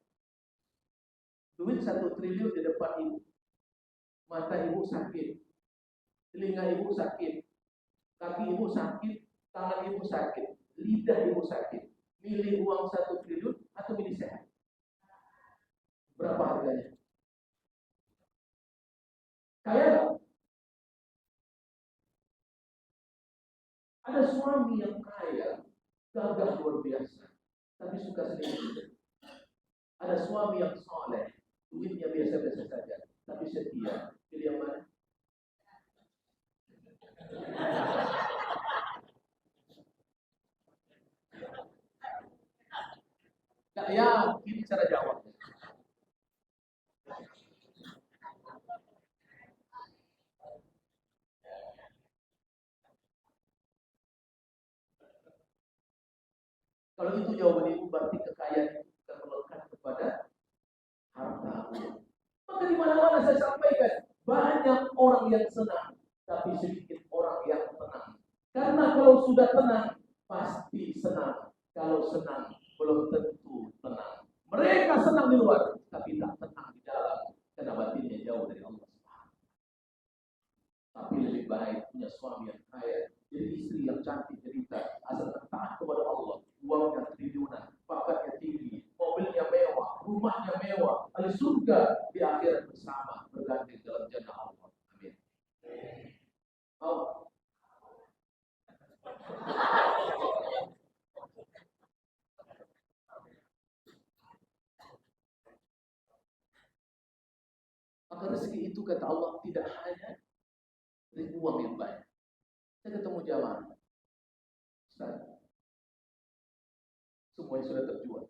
Duit 1 triliun di depan ibu. Mata ibu sakit. Telinga ibu sakit. Kaki ibu sakit. Tangan ibu sakit. Lidah ibu sakit. Milih uang 1 triliun atau milih sehat? Berapa harganya? Kaya. Ada suami yang kaya, gagah luar biasa, tapi suka sendiri. Ada suami yang soleh, duitnya biasa-biasa saja, tapi setia. Pilih yang mana? Gak yakin cara jawab. Kalau itu jawaban ibu, berarti kekayaan itu bukan melekat kepada harta. Maka di mana-mana saya sampaikan, banyak orang yang senang, tapi sedikit orang yang tenang. Karena kalau sudah tenang, pasti senang. Kalau senang, belum tentu tenang. Mereka senang di luar, tapi tak tenang di dalam. Karena batinnya jauh dari Allah. Tapi lebih baik punya suami yang kaya, jadi istri yang cantik cerita, asal taat kepada Allah, uangnya triliunan, pangkatnya tinggi, mobilnya mewah, rumahnya mewah, ahli surga di akhirat bersama berganti dalam jannah Allah. Amin. Oh. Maka rezeki itu kata Allah tidak hanya dari uang yang banyak. Saya ketemu jamaah, Ustaz, semuanya sudah terjual.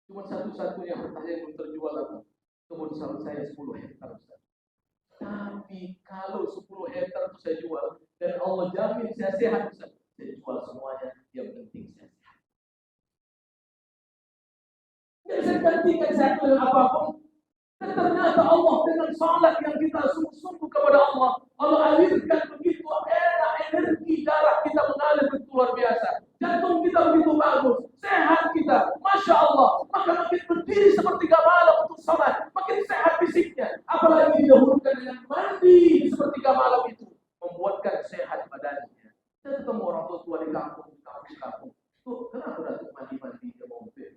Cuma satu-satunya bertanya yang belum terjual apa? Kebun sawit saya 10 hektar, Ustaz. Tapi kalau 10 hektar itu saya jual dan Allah jamin saya sehat, Ustaz, saya jual semuanya, yang penting saya sehat. Jadi saya gantikan saya dengan apapun. Dan ternyata Allah dengan salat yang kita sungguh-sungguh kepada Allah, Allah alirkan begitu enak energi darah kita mengalir begitu luar biasa. Jantung kita begitu bagus, sehat kita, masya Allah. Maka makin berdiri sepertiga malam untuk salat, makin sehat fisiknya. Apalagi didahulukan dengan mandi sepertiga malam itu, membuatkan sehat badannya. Saya ketemu orang tua di kampung. Tuh, kenapa Datuk mandi-mandi dia mobil?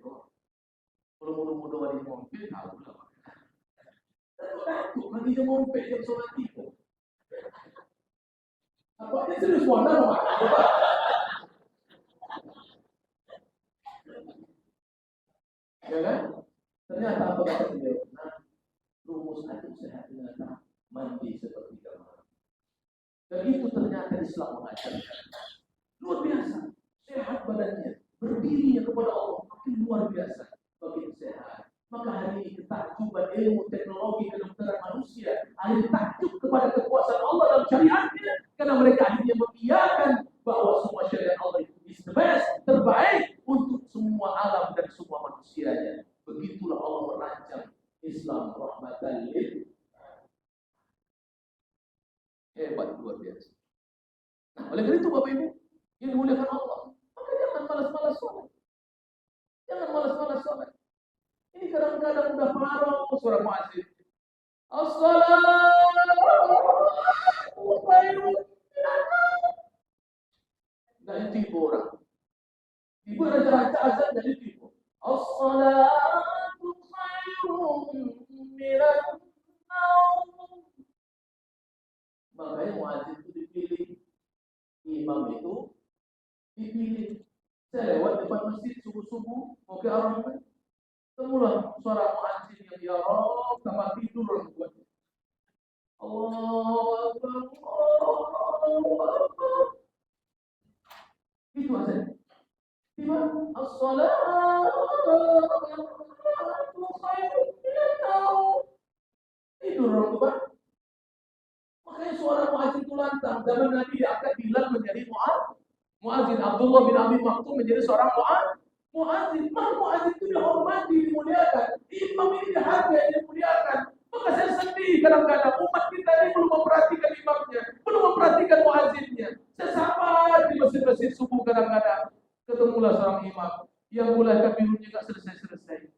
Kalau mudah-mudahan di mobil, tahu lah. Takut mandi dia mobil jam sholat tiga. Apa ini serius wanda apa? Ya kan? Ternyata apa kata beliau? Nah, rumus itu sehat ternyata mandi seperti kamar. Dan itu ternyata Islam mengajarkan. Luar biasa, sehat badannya, berdirinya kepada Allah makin luar biasa, makin sehat. Maka hari ini ketakjuban ilmu teknologi kedokteran manusia akhirnya takjub kepada kekuasaan Allah dalam syariatnya, karena mereka akhirnya mengiyakan bahwa semua syariat Allah itu is the best, terbaik untuk semua alam dan semua manusianya. Begitulah Allah merancang Islam rahmatan lil hebat, luar biasa. Nah, oleh karena itu Bapak Ibu yang dimuliakan Allah, maka jangan malas-malas sholat. Jangan malas-malas sholat. Ini kadang-kadang udah parah suara muadzin. As-salatu khairun minan naum. Enggak ditipu orang. Ibu raja-raja azan enggak ditipu. As-salatu khairun minan naum. Makanya muadzin itu dipilih, imam itu dipilih. Saya lewat depan masjid subuh-subuh mau ke Arafah. Temulah suara muadzin yang ya Rabb, tambah tidur orang buat. Allah itu aja. Tiba as-salatu khairun minan naum. Tidur orang tua. Makanya suara muadzin itu lantang. Zaman Nabi diangkat Bilal menjadi muadzin. Abdullah bin Abi Maktum menjadi seorang muadzin. Maka muadzin itu dihormati, dimuliakan. Imam ini dihargai, dimuliakan. Maka saya sedih kadang-kadang umat kita ini belum memperhatikan imamnya, belum memperhatikan muazzinnya. Saya sabar di masjid-masjid subuh kadang-kadang ketemulah seorang imam yang mulai kabirunnya tak selesai-selesai.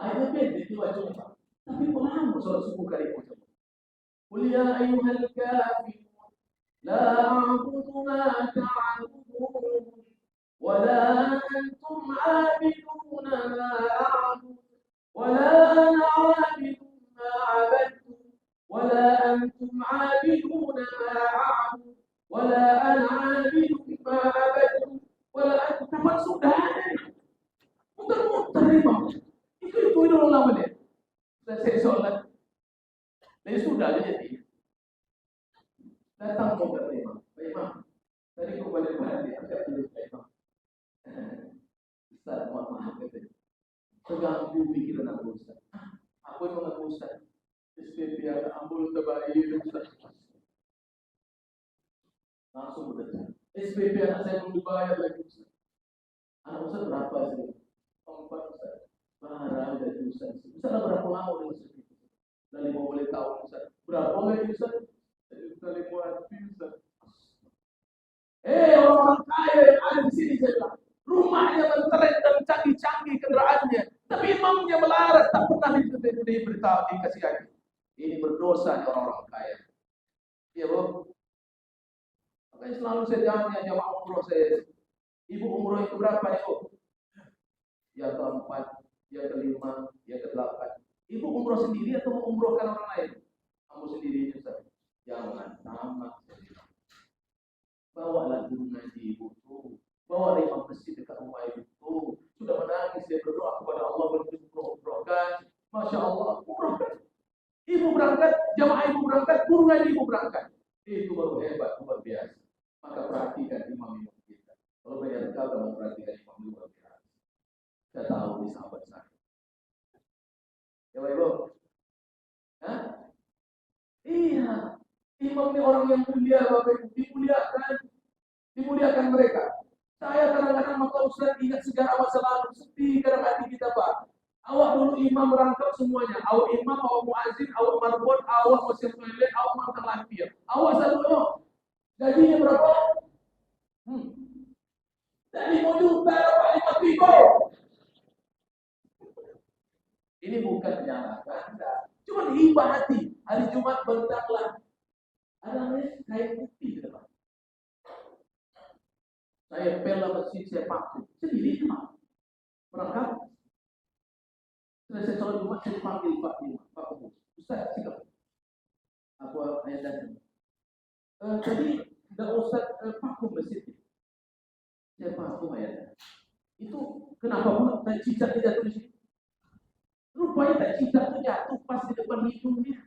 Ayatnya pendek di wajahnya, tapi paham sholat subuh kali itu. Qul ya ayyuhal kafirun la a'budu ma ta'budun wa la antum 'abiduna ma a'budu ولا أنا عابد ما عبدتم ولا أنتم عابدون ما أعبد ولا أنا عابد ما عبدتم ولا أنتم sudah muter-muter imam itu dulu namanya selesai sholat jadi sudah jadi datang mau ke imam tadi kau balik-balik agak dulu ke imam Ustaz mohon maaf terganggu pikiran aku Ustaz. Aku yang mengaku Ustaz. SPP ada ambul terbaik Ustaz. Langsung berdekat. SPP anak saya belum dibayar lagi Ustaz. Anak Ustaz berapa sih? 4 Ustaz. Barang dari Ustaz. Ustaz dah berapa lama dengan SPP? Dah 50 tahun Ustaz. Berapa lagi Ustaz? Dah 50 Ustaz. Orang-orang kaya yang ada di sini saya bilang, rumahnya menteren dan canggih-canggih kendaraannya, tapi imamnya melarat, tak pernah diberitahu, dikasih lagi. Ini berdosa orang-orang kaya. Iya Bu. Makanya selalu saya tanya jamaah umroh saya, ibu umroh itu berapa ibu? Yang keempat, yang kelima, yang kedelapan. Ibu umroh sendiri atau mau umrohkan orang lain? Kamu sendiri Ustaz. Jangan tamak. Bawalah guru ngaji ibu tuh, bawa imam masjid dekat rumah ibu tuh. Sudah menangis dia berdoa kepada Allah umrohkan. Masya Allah, umrohkan. Ibu berangkat, jamaah ibu berangkat, guru ngaji ibu berangkat. Itu baru hebat, luar biasa. Maka perhatikan imam kita. Kalau banyak kau mau perhatikan imam luar biasa. Saya tahu di sahabat saya. Ya ibu, hah? Iya. Imam ini orang yang mulia, Bapak Ibu, dimuliakan mereka. Saya kadang-kadang maka Ustaz ingat sejarah masa lalu, sedih kadang hati kita Pak. Awak dulu imam merangkap semuanya. Awak imam, awak muazzin, awak marbot, awak mesin toilet, awak makan lampir. Awak selalu gajinya berapa? Dari juta dapat 5.000. Ini bukan menyalahkan, cuma hibah hati. Hari Jumat bentanglah. Ada namanya kain putih di depan. Saya bela masjid, saya pakai sendiri cuma berangkat. Selesai sholat Jumat saya panggil Pak Imam, Pak Umum. Ustaz, sikap. Apa ayat datang? Jadi tidak Ustaz pakum masjid. Saya pakum ayat. Itu kenapa pula tak cicak dia jatuh di sini? Rupanya tak cicak itu jatuh pas di depan hidungnya.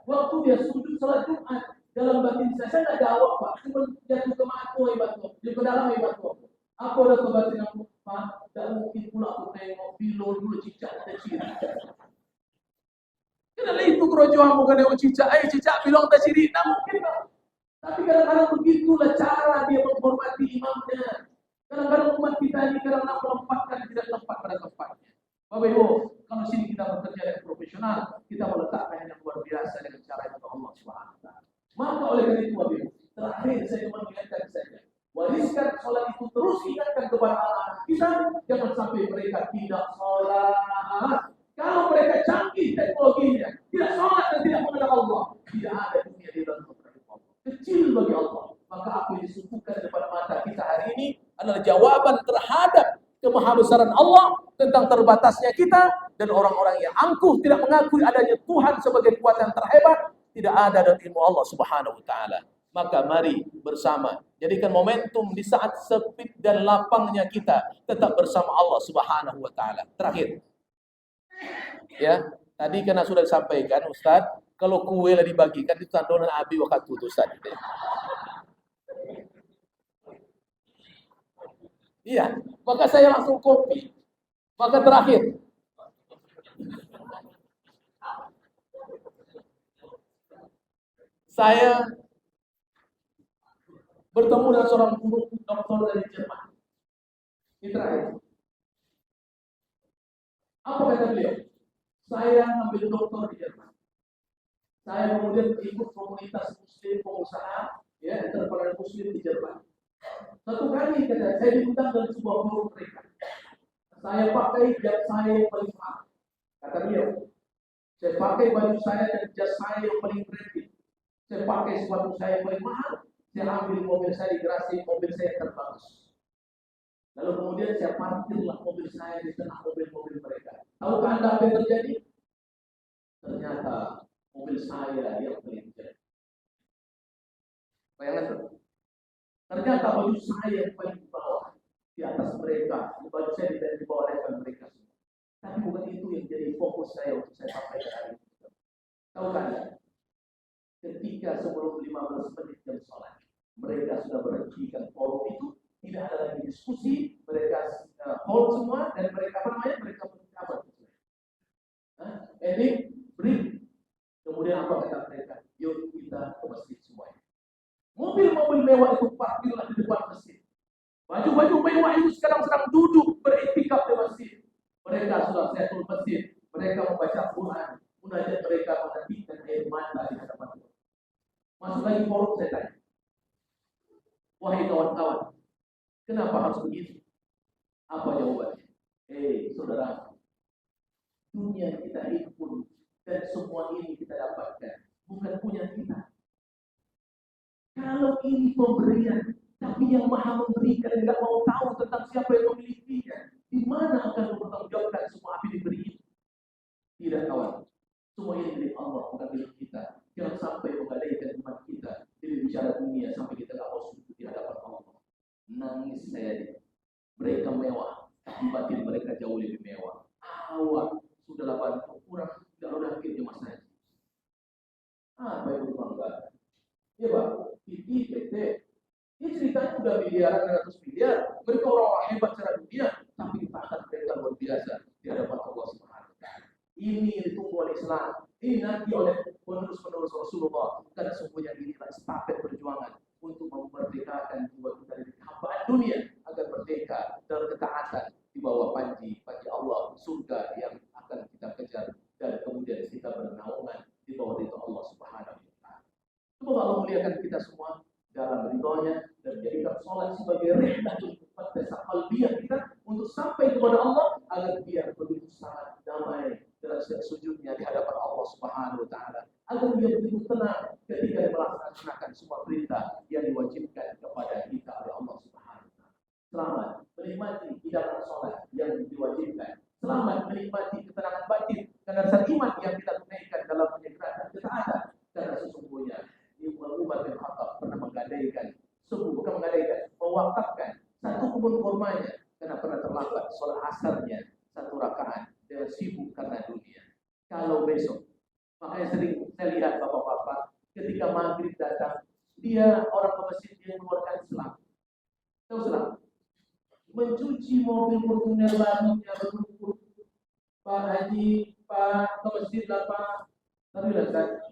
Waktu dia sujud sholat Jumat, dalam batin saya tak jawab Pak, cuma jatuh ke mata batu, di ke dalam batu. Apa dah ke batin aku? Pak, tak mungkin pula aku tengok pilon dulu cicak kecil. Kenapa itu kerojohan bukan yang cicak? Cicak pilon tak ciri, tak mungkin tak. Tapi kadang-kadang begitulah cara dia menghormati imamnya. Kadang-kadang umat kita ini kadang-kadang melempatkan tidak tepat pada tempatnya. Bapak Ibu, kalau sini kita bekerja dengan profesional, kita meletakkan yang luar biasa dengan cara itu Allah Subhanahu Wa Taala. Maka oleh karena itu, Bapak Ibu, terakhir saya cuma mengingatkan saja, wariskan sholat itu terus ingatkan kepada anak kita, jangan sampai mereka tidak sholat. Kalau mereka canggih teknologinya, tidak sholat dan tidak mengenal Allah, tidak ada dunia di dalam Allah. Kecil bagi Allah. Maka apa yang disuguhkan depan mata kita hari ini adalah jawaban terhadap kemahabesaran Allah tentang terbatasnya kita dan orang-orang yang angkuh tidak mengakui adanya Tuhan sebagai kekuatan terhebat, tidak ada dalam ilmu Allah Subhanahu Wa Taala. Maka mari bersama jadikan momentum di saat sempit dan lapangnya kita tetap bersama Allah Subhanahu Wa Taala. Terakhir, ya tadi karena sudah disampaikan Ustaz, kalau kue lah dibagikan itu tandonan abi waktu itu Ustaz. Iya, maka saya langsung kopi. Maka terakhir, saya bertemu dengan seorang guru doktor dari Jerman. Ini terakhir. Apa kata beliau? Saya ambil doktor di Jerman. Saya kemudian ikut komunitas Muslim pengusaha, ya, entrepreneur Muslim di Jerman. Satu kali kata saya diundang dari sebuah forum mereka. Saya pakai jas saya yang paling mahal. Kata beliau, saya pakai baju saya dan jas saya yang paling branded. Saya pakai sepatu saya yang paling mahal. Saya ambil mobil saya di garasi, mobil saya terbagus. Lalu kemudian saya parkirlah mobil saya di tengah mobil-mobil mereka. Tahukah Anda apa yang terjadi? Ternyata mobil saya yang paling jelek. Bayangkan, ternyata baju saya yang paling di bawah, di atas mereka, baju saya tidak di bawah level mereka semua. Tapi bukan itu yang jadi fokus saya untuk saya sampaikan hari ini. Tahukah Anda? Ketika sebelum 15 menit jam sholat, mereka sudah berhentikan forum itu, tidak ada lagi diskusi, mereka hold semua dan mereka mereka berkabar. Break. Kemudian apa kata mereka? Yuk kita ke masjid semuanya. Mobil Mobil-mobil mewah itu parkirlah di depan masjid. Baju-baju mewah itu sekarang sedang duduk beriktikaf di masjid. Mereka sudah setul masjid. Mereka membaca Quran. Munajat mereka menghentikan air mata di hadapan Allah. Masuk lagi forum saya tanya. Wahai kawan-kawan, kenapa harus begitu? Apa jawabannya? Saudara, dunia kita himpun dan semua ini kita dapatkan bukan punya kita. Kalau ini pemberian, tapi yang maha memberikan tidak mau tahu tentang siapa yang memilikinya, di mana akan mempertanggungjawabkan semua apa yang diberi itu? Tidak, kawan. Semua ini milik Allah, bukan milik kita. Jangan sampai menggadaikan iman kita dari bicara dunia sampai kita tak mau sujud di hadapan Allah. Nangis saya. Mereka mewah, tapi batin mereka jauh lebih mewah. Awak sudahlah bantu kurang, tidak ada akhirnya masanya. Apa yang berbangga? Ya Pak, PT. Ini ceritanya udah miliaran, ratus miliar. Mereka orang-orang hebat secara dunia, tapi tahan mereka luar biasa di hadapan Allah Subhanahu wa Ta'ala. Ini ditunggu oleh Islam. Ini nanti oleh penerus-penerus Rasulullah. Karena sungguhnya inilah estafet perjuangan untuk memerdekakan jiwa kita dari hambaan dunia agar merdeka dalam ketaatan di bawah panji Allah, surga yang akan kita kejar dan kemudian kita bernaungan di bawah ridho Allah Subhanahu wa Ta'ala. Semoga Allah muliakan kita semua dalam ridhonya dan jadikan sholat sebagai rihlatul muqaddasah qalbiyah kita untuk sampai kepada Allah agar dia begitu sangat damai dalam setiap sujudnya di hadapan Allah Subhanahu wa Ta'ala, agar dia begitu tenang ketika dia melaksanakan semua perintah yang diwajibkan kepada kita oleh Allah Subhanahu wa Ta'ala. Selamat menikmati hidangan sholat yang diwajibkan. Selamat menikmati ketenangan batin karena dasar iman yang kita tunaikan dalam penyegerakan ketaatan. Karena sesungguhnya Umar bin Khattab pernah mewakafkan satu kebun kurmanya karena pernah terlambat sholat asarnya satu rakaat dan sibuk karena dunia. Kalau besok, makanya sering saya lihat bapak-bapak ketika maghrib datang, dia orang ke masjid dia mengeluarkan selang. Tahu selang? Mencuci mobil Fortuner barunya berlumpur. Pak Haji, Pak ke masjid lah Pak. Tapi lihat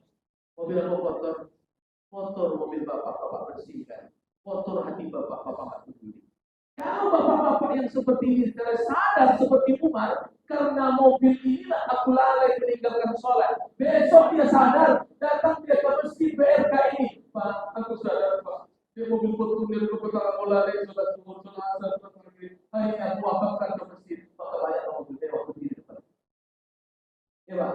mobil apa kotor mobil bapak bersihkan. Kotor hati bapak peduli. Kalau bapak-bapak yang seperti ini secara sadar seperti Umar, karena mobil inilah aku lalai meninggalkan sholat. Besok dia sadar, datang dia ke masjid BRK ini. Pak, aku sadar Pak. Dia mobil Fortuner ke kota aku lalai sudah turun sholat. Hari ini aku wakafkan ke masjid. Maka banyak mobil dia waktu di depan. Ya Pak,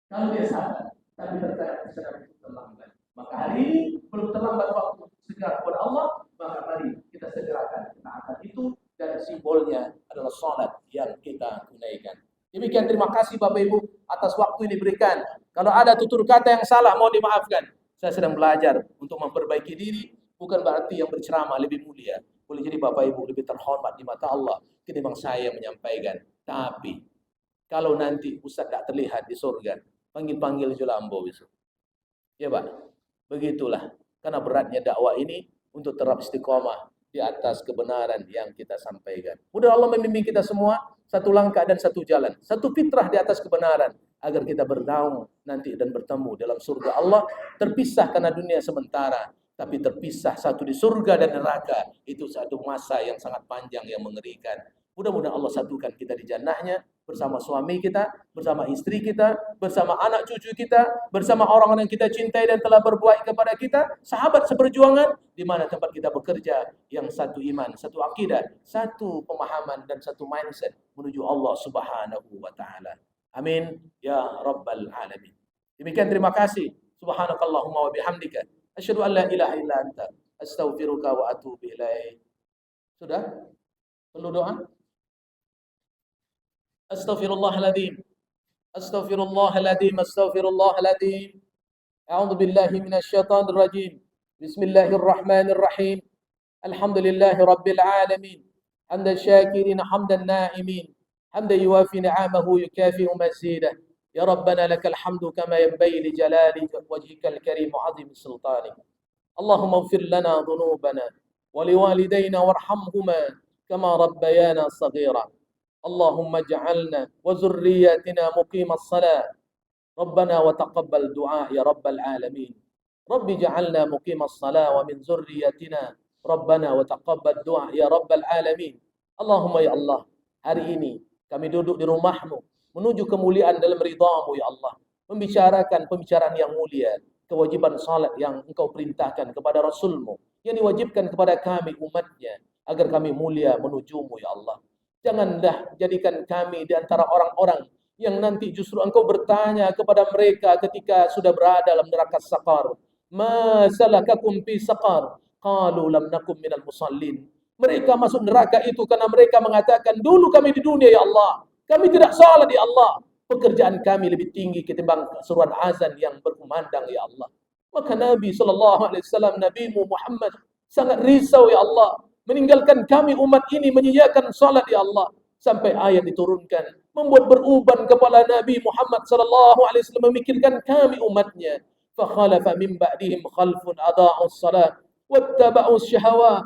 kalau dia sadar, tapi terkadang kesadaran itu terlambat. Maka hari ini belum terlambat waktu segera kepada Allah, maka mari kita segerakan ketaatan itu dan simbolnya adalah salat yang kita tunaikan. Demikian, terima kasih Bapak Ibu atas waktu yang diberikan. Kalau ada tutur kata yang salah mohon dimaafkan. Saya sedang belajar untuk memperbaiki diri, bukan berarti yang berceramah lebih mulia. Boleh jadi Bapak Ibu lebih terhormat di mata Allah ketimbang saya yang menyampaikan. Tapi kalau nanti Ustaz tak terlihat di surga, panggil-panggil Jolambo besok. Ya Pak. Begitulah, karena beratnya dakwah ini untuk terap istiqomah di atas kebenaran yang kita sampaikan. Mudah Allah membimbing kita semua satu langkah dan satu jalan, satu fitrah di atas kebenaran agar kita bernaung nanti dan bertemu dalam surga Allah, terpisah karena dunia sementara, tapi terpisah satu di surga dan neraka. Itu satu masa yang sangat panjang yang mengerikan. Mudah-mudahan Allah satukan kita di jannahnya bersama suami kita, bersama istri kita, bersama anak cucu kita, bersama orang-orang yang kita cintai dan telah berbuat kepada kita, sahabat seperjuangan, di mana tempat kita bekerja, yang satu iman, satu akidah, satu pemahaman dan satu mindset menuju Allah Subhanahu wa Ta'ala. Amin ya rabbal alamin. Demikian, terima kasih. Subhanakallahumma wa bihamdika asyhadu an la ilaha illa anta astaghfiruka wa atubu ilaik. Sudah? Perlu doa? Astaghfirullahaladzim. Astaghfirullahaladzim. Astaghfirullahaladzim. A'udzu billahi minasyaitonir rajim. Bismillahirrahmanirrahim. Alhamdulillahi rabbil alamin. Hamdan syakirin, hamdan na'imin. Hamdan yuwafi ni'amahu yukafi'u mazidah. Ya Rabbana lakal hamdu kama yanbaghi li jalali wajhikal karim wa 'azimi sultanik. Allahumma ighfir lana dhunubana wa liwalidayna warhamhuma kama rabbayana saghira. اللهم اجعلنا وذرياتنا مقيم الصلاة ربنا وتقبل دعاء يا رب العالمين Rabbi ja'alna muqimas salah wa min zurriyatina Rabbana wa taqabbal du'a ya rabbal alamin. Allahumma ya Allah, hari ini kami duduk di rumahmu menuju kemuliaan dalam ridhamu ya Allah, membicarakan pembicaraan yang mulia, kewajiban salat yang engkau perintahkan kepada Rasulmu, yang diwajibkan kepada kami umatnya, agar kami mulia menujumu ya Allah. Janganlah jadikan kami di antara orang-orang yang nanti justru engkau bertanya kepada mereka ketika sudah berada dalam neraka sakar. Ma salakakum fi saqar? Qalu lam nakum minal musallin. Mereka masuk neraka itu karena mereka mengatakan, dulu kami di dunia ya Allah, kami tidak salat ya Allah. Pekerjaan kami lebih tinggi ketimbang seruan azan yang berkumandang ya Allah. Maka Nabi SAW, Nabimu Muhammad sangat risau ya Allah, meninggalkan kami umat ini menyiapkan salat ya Allah. Sampai ayat diturunkan, membuat beruban kepala Nabi Muhammad SAW memikirkan kami umatnya. فخلف من بعدهم خلف أضاعوا الصلاة واتبعوا الشهوات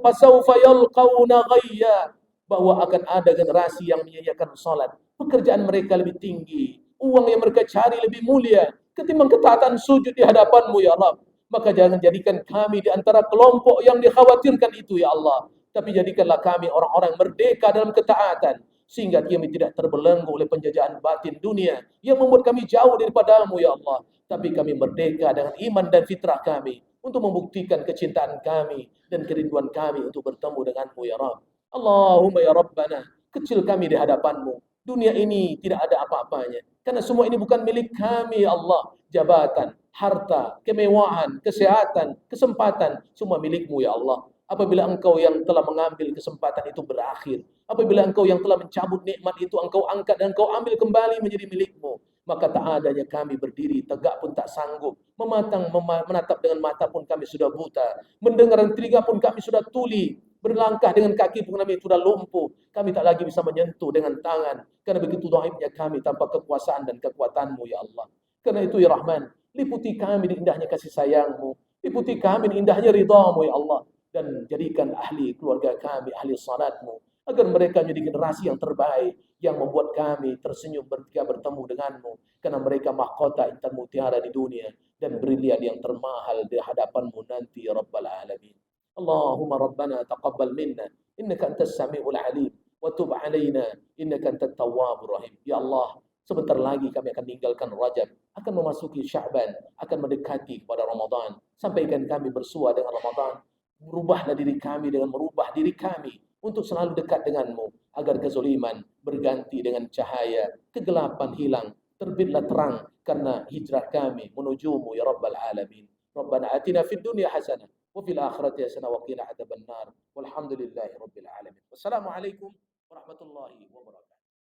فسوف يلقون غيا, bahwa akan ada generasi yang menyanyiakan salat, pekerjaan mereka lebih tinggi, uang yang mereka cari lebih mulia ketimbang ketaatan sujud di hadapanmu ya Rabb. Maka jangan jadikan kami di antara kelompok yang dikhawatirkan itu ya Allah, tapi jadikanlah kami orang-orang merdeka dalam ketaatan, sehingga kami tidak terbelenggu oleh penjajahan batin dunia yang membuat kami jauh daripadamu ya Allah. Tapi kami merdeka dengan iman dan fitrah kami untuk membuktikan kecintaan kami dan kerinduan kami untuk bertemu denganmu ya Rabb. Allahumma ya Rabbana, kecil kami di hadapanmu. Dunia ini tidak ada apa-apanya, karena semua ini bukan milik kami ya Allah. Jabatan, harta, kemewahan, kesehatan, kesempatan, semua milikmu ya Allah. Apabila engkau yang telah mengambil kesempatan itu berakhir, apabila engkau yang telah mencabut nikmat itu engkau angkat dan engkau ambil kembali menjadi milikmu, maka tak adanya kami berdiri tegak pun tak sanggup, menatap dengan mata pun kami sudah buta, mendengar dengan telinga pun kami sudah tuli, berlangkah dengan kaki pun kami sudah lumpuh, kami tak lagi bisa menyentuh dengan tangan, karena begitu dhaifnya kami tanpa kekuasaan dan kekuatanmu ya Allah. Karena itu ya Rahman, liputi kami di indahnya kasih sayangmu, liputi kami di indahnya ridhamu ya Allah, dan jadikan ahli keluarga kami ahli salatmu, agar mereka menjadi generasi yang terbaik, yang membuat kami tersenyum ketika bertemu denganmu, karena mereka mahkota intan mutiara di dunia dan brilian yang termahal di hadapanmu nanti ya Rabbal Alamin. Allahumma Rabbana taqabbal minna innaka antas sami'ul alim wa tub alaina innaka antat tawwabur rahim. Ya Allah, sebentar lagi kami akan meninggalkan Rajab, akan memasuki Sya'ban, akan mendekati kepada Ramadan. Sampaikan kami bersua dengan Ramadan. Berubahlah diri kami dengan merubah diri kami untuk selalu dekat denganmu, agar kezaliman berganti dengan cahaya, kegelapan hilang, terbitlah terang karena hijrah kami menujumu ya Rabbal Alamin. Rabbana atina fid dunya hasanah wa fil akhirati hasanah wa qina adzabannar. Walhamdulillahi rabbil alamin. Wassalamualaikum warahmatullahi wabarakatuh.